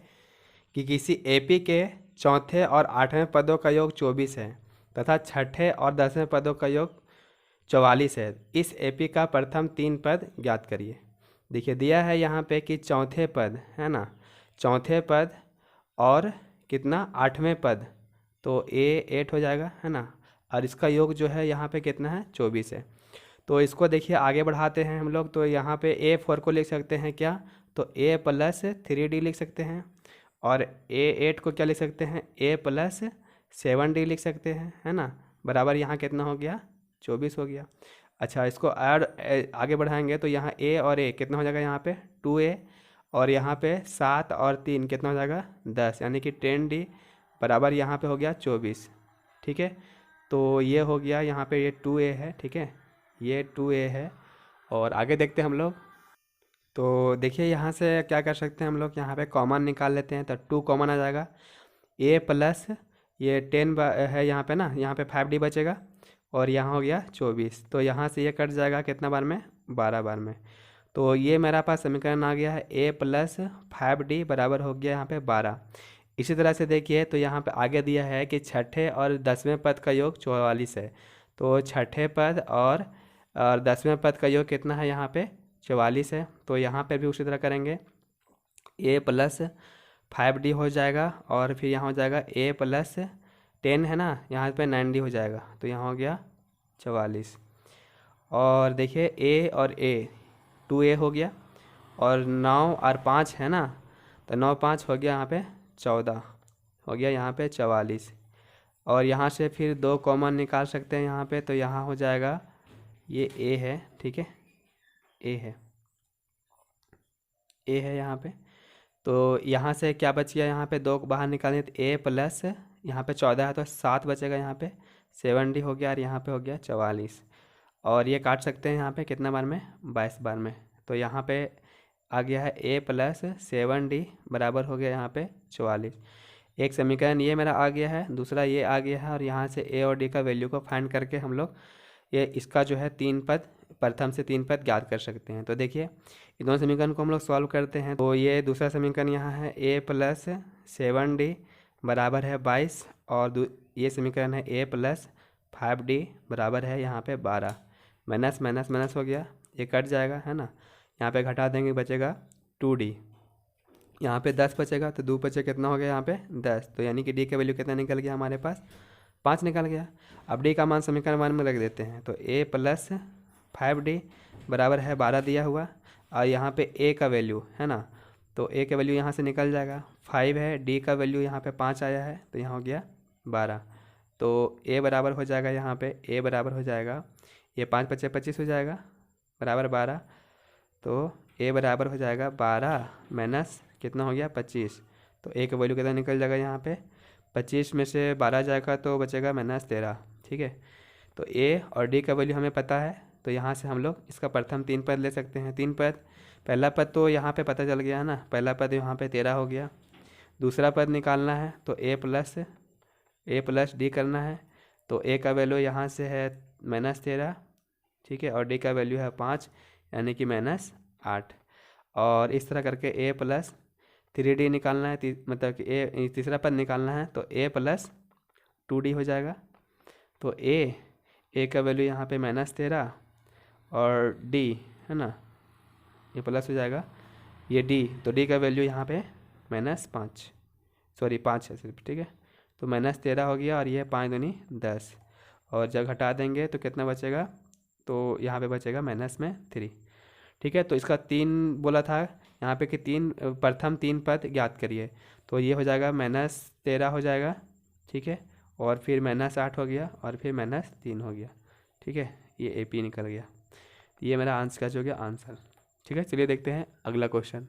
कि किसी एपी के चौथे और 8वें पदों का योग 24 है तथा छठे और 10वें पदों का योग 44 है। इस एपी का प्रथम 3 पद ज्ञात करिए। देखिए दिया है यहाँ पे कि चौथे पद, है ना, चौथे पद और कितना, 8वें पद, तो A8 हो जाएगा, है ना। और इसका योग जो है यहाँ पे कितना है, 24 है। तो इसको देखिए आगे बढ़ाते हैं हम लोग। तो यहाँ पे A4 को लिख सकते हैं क्या, तो A प्लस 3D लिख सकते हैं। और A8 को क्या लिख सकते हैं, A प्लस 7D लिख सकते हैं, है ना। बराबर यहाँ कितना हो गया, 24 हो गया। अच्छा इसको और आगे बढ़ाएंगे तो यहाँ A और A कितना हो जाएगा, यहाँ पे 2A और यहाँ पे 7 और 3 कितना हो जाएगा, 10, यानी कि 10D बराबर यहाँ पे हो गया 24, ठीक है। तो ये हो गया यहाँ पे, ये 2A है, ठीक है, ये 2A है। और आगे देखते हैं हम लोग। तो देखिए यहाँ से क्या कर सकते हैं हम लोग, यहाँ पे कॉमन निकाल लेते हैं तो 2 कॉमन आ जाएगा। A प्लस ये 10 है यहाँ पे ना, यहाँ पे 5D बचेगा और यहाँ हो गया 24। तो यहाँ से ये कट जाएगा कितना बार में, 12 बार में। तो ये मेरा पास समीकरण आ गया है A प्लस 5D बराबर हो गया यहाँ पे 12। इसी तरह से देखिए तो यहाँ पे आगे दिया है कि छठे और 10वें पद का योग 44 है। तो छठे पद और 10वें पद का योग कितना है, यहाँ पे 44 है। तो यहाँ पे भी उसी तरह करेंगे, A प्लस 5D हो जाएगा और फिर यहाँ हो जाएगा A प्लस 10, है ना, यहाँ पे 9D हो जाएगा। तो यहाँ हो गया 44। और देखिए A और A 2A हो गया और 9 और 5 है ना, तो 9 5 हो गया यहाँ पे 14 हो गया, यहाँ पे 44। और यहाँ से फिर 2 कॉमन निकाल सकते हैं यहाँ पे, तो यहाँ हो जाएगा ये A है, ठीक है, A है यहाँ पे। तो यहाँ से क्या बच गया, यहाँ पे 2 बाहर निकालें तो A प्लस यहाँ पे 14 है तो 7 बचेगा, यहाँ पे 7D हो गया और यहाँ पे हो गया 44। और ये काट सकते हैं यहाँ पे कितना बार में, 22 बार में। तो यहाँ पे आ गया है A प्लस 7D बराबर हो गया यहाँ पे 44। एक समीकरण ये मेरा आ गया है, दूसरा ये आ गया है। और यहाँ से A और D का वैल्यू को फाइंड करके हम लोग ये इसका जो है 3 पद, प्रथम से 3 पद ज्ञात कर सकते हैं। तो देखिए इन दोनों समीकरण को हम लोग सॉल्व करते हैं। तो ये दूसरा समीकरण यहाँ है A प्लस 7D बराबर है 22 और ये समीकरण है A प्लस 5D बराबर है यहाँ पे 12। माइनस माइनस माइनस हो गया, ये कट जाएगा, है ना। यहाँ पे घटा देंगे, बचेगा 2D। यहाँ पे 10 बचेगा तो 2 बचे कितना हो गया, यहाँ पे 10। तो यानी कि D का वैल्यू कितना निकल गया हमारे पास, 5 निकल गया। अब D का मान समीकरण 1 में रख देते हैं। तो A प्लस 5D बराबर है 12 दिया हुआ और यहाँ पे A का वैल्यू, है ना, तो A का वैल्यू यहाँ से निकल जाएगा 5 है, D का वैल्यू यहाँ पे 5 आया है तो यहाँ हो गया 12। तो A बराबर हो जाएगा, यहाँ पे A बराबर हो जाएगा, ये 5 बचे 25 हो जाएगा बराबर 12। तो A बराबर हो जाएगा 12 माइनस कितना हो गया 25। तो A का वैल्यू कितना निकल जाएगा, यहाँ पे 25 में से 12 जाएगा तो बचेगा -13, ठीक है। तो A और D का वैल्यू हमें पता है, तो यहाँ से हम लोग इसका प्रथम 3 पद ले सकते हैं। 3 पद, पहला पद तो यहाँ पे पता चल गया है ना, पहला पद यहाँ पे 13 हो गया। दूसरा पद निकालना है तो A प्लस D करना है। तो A का वैल्यू यहाँ से है -13, ठीक है, और D का वैल्यू है 5 यानी कि -8। और इस तरह करके A प्लस 3D निकालना है, मतलब कि ए तीसरा पद निकालना है, तो a प्लस 2D हो जाएगा। तो a का वैल्यू यहाँ पे -13 और d है ना, ये प्लस हो जाएगा, ये d, तो d का वैल्यू यहाँ पे -5, सॉरी 5 है सिर्फ, ठीक है। तो -13 हो गया और ये 5 दूनी 10, और जब घटा देंगे तो कितना बचेगा, तो यहाँ पे बचेगा -3, ठीक है। तो इसका 3 बोला था यहाँ पे कि प्रथम 3 पद ज्ञात करिए, तो ये हो जाएगा -13 हो जाएगा, ठीक है, और फिर -8 हो गया और फिर -3 हो गया, ठीक है। ये AP निकल गया, ये मेरा आंसर का जो गया आंसर, ठीक है। चलिए देखते हैं अगला क्वेश्चन।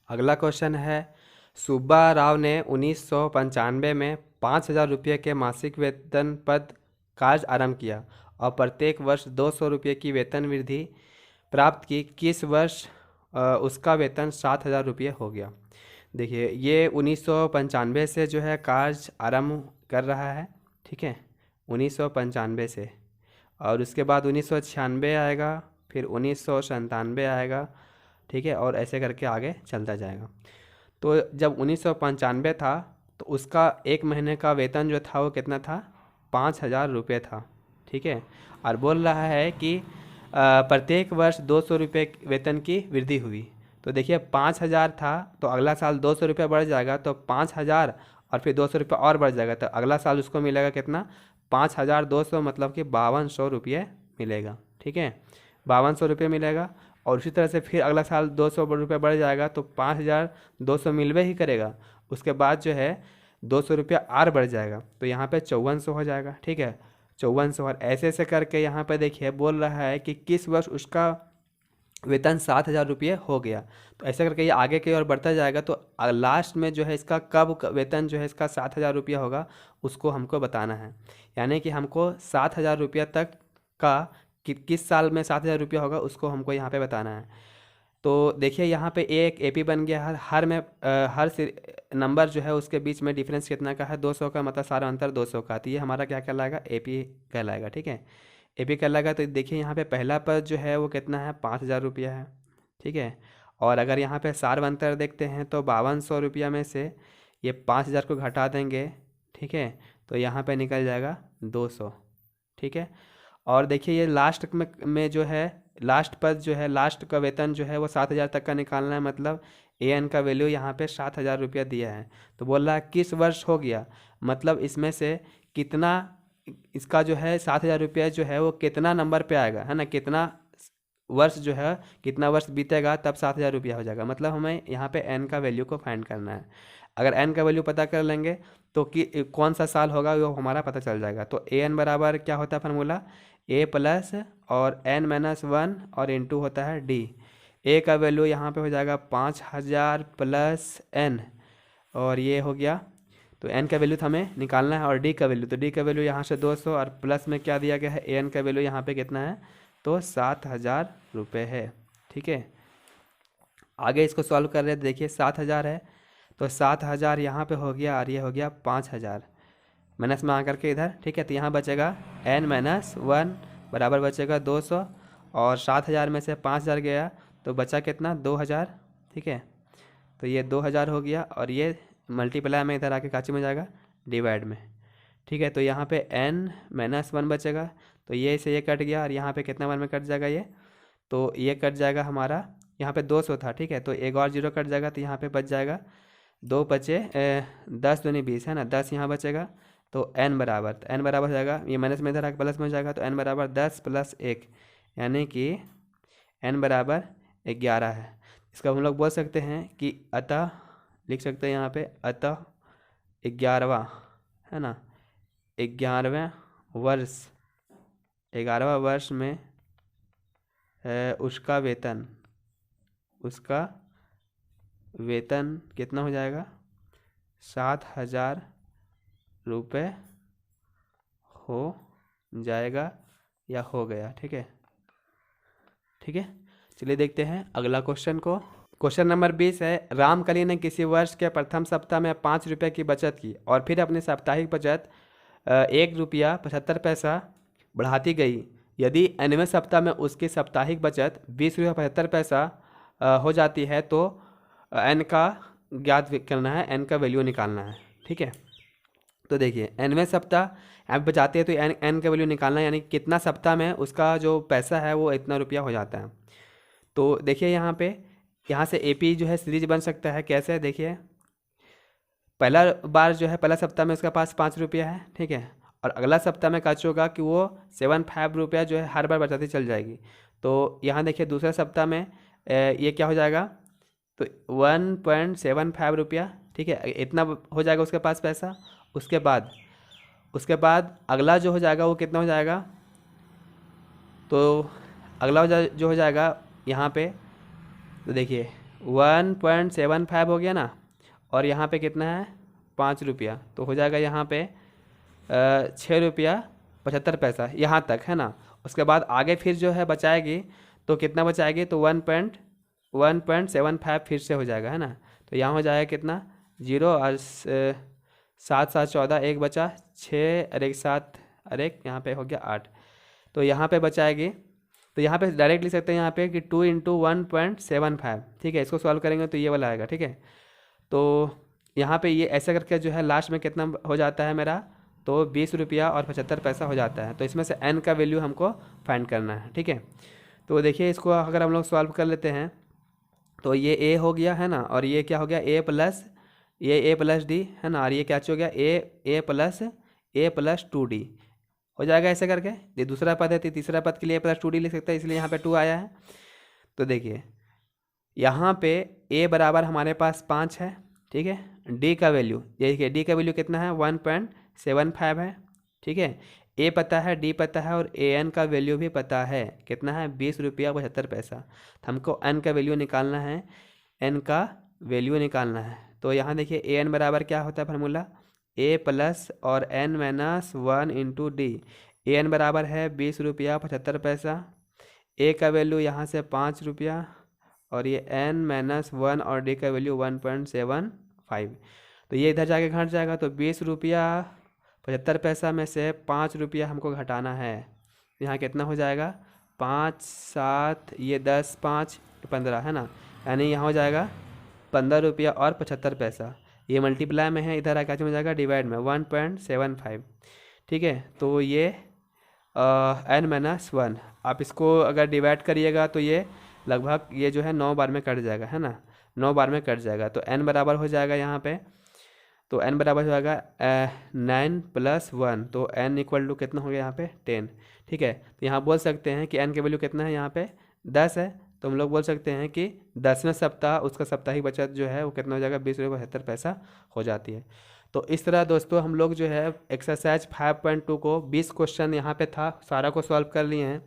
अगला क्वेश्चन है, सुब्बा राव ने 1995 में 5,000 रुपये के मासिक वेतन पद कार्य आरंभ किया और प्रत्येक वर्ष 200 रुपये की वेतन वृद्धि प्राप्त की। किस वर्ष उसका वेतन 7,000 रुपये हो गया। देखिए ये 1995 से जो है कार्य आरंभ कर रहा है, ठीक है, 1995 से, और उसके बाद 1996 आएगा, फिर 1997 आएगा, ठीक है, और ऐसे करके आगे चलता जाएगा। तो जब 1995 था तो उसका एक महीने का वेतन जो था वो कितना था, 5,000 रुपये था, ठीक है। और बोल रहा है कि प्रत्येक वर्ष 200 रुपये वेतन की वृद्धि हुई। तो देखिए 5,000 था तो अगला साल 200 रुपये बढ़ जाएगा, तो 5,000 और फिर 200 रुपये और बढ़ जाएगा, तो अगला साल उसको मिलेगा कितना, 5,200, मतलब कि 5200 रुपये मिलेगा, ठीक है, 5200 रुपये मिलेगा। और उसी तरह से फिर अगला साल 200 रुपये बढ़ जाएगा तो 5,200 मिलवे ही करेगा। उसके बाद जो है 200 रुपया और बढ़ जाएगा, तो यहाँ पे 5400 हो जाएगा, ठीक है, 5400। और ऐसे ऐसे करके यहाँ पे देखिए बोल रहा है कि किस वर्ष उसका वेतन 7,000 रुपये हो गया। तो ऐसे करके ये आगे की ओर बढ़ता जाएगा, तो लास्ट में जो है इसका कब वेतन जो है इसका 7,000 रुपया होगा उसको हमको बताना है। यानी कि हमको 7,000 रुपया तक का किस साल में 7,000 रुपया होगा उसको हमको यहाँ पे बताना है। तो देखिए यहाँ पे एक AP बन गया, हर नंबर जो है उसके बीच में डिफरेंस कितना का है, 200 का, मतलब सारा अंतर 200 का। तो ये हमारा क्या कहलाएगा, AP कहलाएगा, ठीक है, AP कहलाएगा। तो देखिए यहाँ पे पहला पद जो है वो कितना है, 5,000 रुपया है, ठीक है। और अगर यहाँ पे सार अंतर देखते हैं तो 5200 रुपया में से ये 5,000 को घटा देंगे, ठीक है, तो यहाँ पे निकल जाएगा 200, ठीक है। और देखिए ये लास्ट में जो है लास्ट पद जो है, लास्ट का वेतन जो है वो 7,000 तक का निकालना है, मतलब AN का वैल्यू यहाँ पे 7,000 रुपया दिया है। तो बोल रहा है किस वर्ष हो गया, मतलब इसमें से कितना, इसका जो है 7,000 रुपया जो है वो कितना नंबर पे आएगा, है ना, कितना वर्ष जो है, कितना वर्ष बीतेगा तब 7,000 रुपया हो जाएगा। मतलब हमें यहाँ पे N का वैल्यू को फाइंड करना है। अगर N का वैल्यू पता कर लेंगे तो कि कौन सा साल होगा वो हमारा पता चल जाएगा। तो AN बराबर क्या होता है फार्मूला, A प्लस और N-1 और इंटू होता है D। A का वैल्यू यहाँ पे हो जाएगा 5,000 प्लस N, और ये हो गया, तो N का वैल्यू हमें निकालना है, और D का वैल्यू, तो D का वैल्यू यहाँ से 200 और प्लस में क्या दिया गया है, AN का वैल्यू यहाँ पे कितना है, तो 7,000 रुपये है, ठीक है। आगे इसको सॉल्व कर रहे हैं, देखिए 7,000 है तो 7,000 यहाँ पे हो गया और ये हो गया 5,000, माइनस में आकर के इधर, ठीक है। तो यहाँ बचेगा N-1 बराबर बचेगा 200, और 7,000 में से 5,000 गया तो बचा कितना, 2,000, ठीक है। तो ये 2,000 हो गया, और ये मल्टीप्लाई में इधर आके काची में जाएगा, डिवाइड में, ठीक है। तो यहाँ पे N-1 बचेगा, तो ये से ये कट गया, और यहाँ पे कितना बार में कट जाएगा ये, तो ये कट जाएगा हमारा, यहाँ पे 200 था, ठीक है, तो एक और जीरो कट जाएगा, तो यहाँ पे बच जाएगा 2 बचे 10 दूनी 20, है ना, 10 यहाँ बचेगा। तो N बराबर, तो N बराबर हो जाएगा, ये माइनस में इधर आकर प्लस में हो जाएगा, तो N बराबर 10 प्लस 1, यानी कि N बराबर 11 है। इसका हम लोग बोल सकते हैं कि अतः, लिख सकते हैं यहाँ पे, अतः 11वां, है ना, 11वें वर्ष में उसका वेतन कितना हो जाएगा, 7,000 रुपये हो जाएगा या हो गया, ठीक है, ठीक है। चलिए देखते हैं अगला क्वेश्चन को। क्वेश्चन नंबर 20 है, रामकली ने किसी वर्ष के प्रथम सप्ताह में 5 रुपये की बचत की और फिर अपनी साप्ताहिक बचत 1 रुपया 75 पैसा बढ़ाती गई। यदि nवें सप्ताह में उसकी साप्ताहिक बचत 20 रुपया 75 पैसा हो जाती है तो N का ज्ञात करना है, n का वैल्यू निकालना है। ठीक है, तो देखिए nवें सप्ताह आप बचाते हैं तो n का वैल्यू निकालना है, यानी कितना सप्ताह में उसका जो पैसा है वो इतना रुपया हो जाता है। तो देखिए यहाँ पे, यहाँ से AP जो है सीरीज बन सकता है कैसे, देखिए पहला बार जो है पहला सप्ताह में उसका पास 5 रुपया है। ठीक है, और अगला सप्ताह में क्या होगा कि वो 7.5 रुपया जो है हर बार बचाती चल जाएगी। तो यहाँ देखिए दूसरे सप्ताह में ये क्या हो जाएगा, तो 1.75 रुपया। ठीक है, इतना हो जाएगा उसके पास पैसा। उसके बाद अगला जो हो जाएगा वो कितना हो जाएगा, तो अगला जो हो जाएगा यहाँ पे, तो देखिए 1.75 हो गया ना, और यहाँ पे कितना है 5 रुपया, तो हो जाएगा यहाँ पे 6 रुपया 75 पैसा यहाँ तक है ना। उसके बाद आगे फिर जो है बचाएगी तो कितना बचाएगी, तो 1.75 फिर से हो जाएगा है ना। तो यहाँ हो जाएगा कितना 0 और 7 7 14, एक बचा 6 और 1 7 और 1 यहाँ पे हो गया 8। तो यहाँ पे बचाएगी, तो यहाँ पे डायरेक्ट लिख सकते हैं यहाँ पे कि 2 × 1.75। ठीक है, इसको सॉल्व करेंगे तो ये वाला आएगा। ठीक है, तो यहाँ पे ये ऐसा करके जो है लास्ट में कितना हो जाता है मेरा, तो 20 रुपया और 75 पैसा हो जाता है। तो इसमें से n का वैल्यू हमको फाइंड करना है। ठीक है, तो देखिए इसको अगर हम लोग सॉल्व कर लेते हैं तो ये a हो गया है ना, और ये क्या हो गया a प्लस d है ना, और ये क्या हो गया a प्लस 2d हो जाएगा ऐसे करके। ये दूसरा पद है, तो तीसरा पद के लिए a प्लस 2d लिख सकते हैं, इसलिए यहाँ पे 2 आया है। तो देखिए यहाँ पे a बराबर हमारे पास 5 है। ठीक है, d का वैल्यू, ये देखिए d का वैल्यू कितना है 1.75 है। ठीक है, a पता है, d पता है, और an का वैल्यू भी पता है, कितना है 20 रुपया 75 पैसा। तो हमको n का वैल्यू निकालना है, n का वैल्यू निकालना है। तो यहाँ देखिए an बराबर क्या होता है फार्मूला, a प्लस और n माइनस 1 × d। an बराबर है 20 रुपया 75 पैसा, a का वैल्यू यहाँ से 5 रुपया, और ये n माइनस 1 और d का वैल्यू 1.75। तो ये इधर जाके घट जाएगा, तो 20 रुपया 75 पैसा में से 5 रुपया हमको घटाना है। यहाँ कितना हो जाएगा 5 7 ये 10 5 15 है ना, यानी यहाँ हो जाएगा 15 रुपया और 75 पैसा। ये मल्टीप्लाई में है, इधर आके हो जाएगा डिवाइड में 1.75। ठीक है, तो ये n-1 आप इसको अगर डिवाइड करिएगा तो ये लगभग ये जो है 9 बार में कट जाएगा है ना, 9 बार में कट जाएगा। तो n बराबर हो जाएगा यहाँ पे, तो n बराबर हो जाएगा 9 + 1, तो n = कितना हो गया यहाँ पे 10। ठीक है, तो यहाँ बोल सकते हैं कि n की वैल्यू कितना है यहाँ पे 10 है, तो हम लोग बोल सकते हैं कि 10वें सप्ताह उसका साप्ताहिक बचत जो है वो कितना हो जाएगा 20 रुपये 75 पैसा हो जाती है। तो इस तरह दोस्तों हम लोग जो है एक्सरसाइज 5.2 को 20 क्वेश्चन यहाँ पे था, सारा को सॉल्व कर लिए हैं।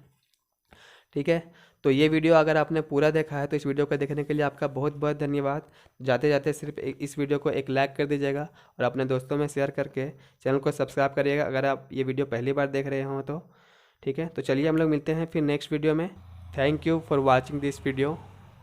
ठीक है, तो ये वीडियो अगर आपने पूरा देखा है तो इस वीडियो को देखने के लिए आपका बहुत बहुत धन्यवाद। जाते जाते सिर्फ इस वीडियो को एक लाइक कर दीजिएगा और अपने दोस्तों में शेयर करके चैनल को सब्सक्राइब करिएगा अगर आप ये वीडियो पहली बार देख रहे हो तो। ठीक है, तो चलिए हम लोग मिलते हैं फिर नेक्स्ट वीडियो में। Thank you for watching this video.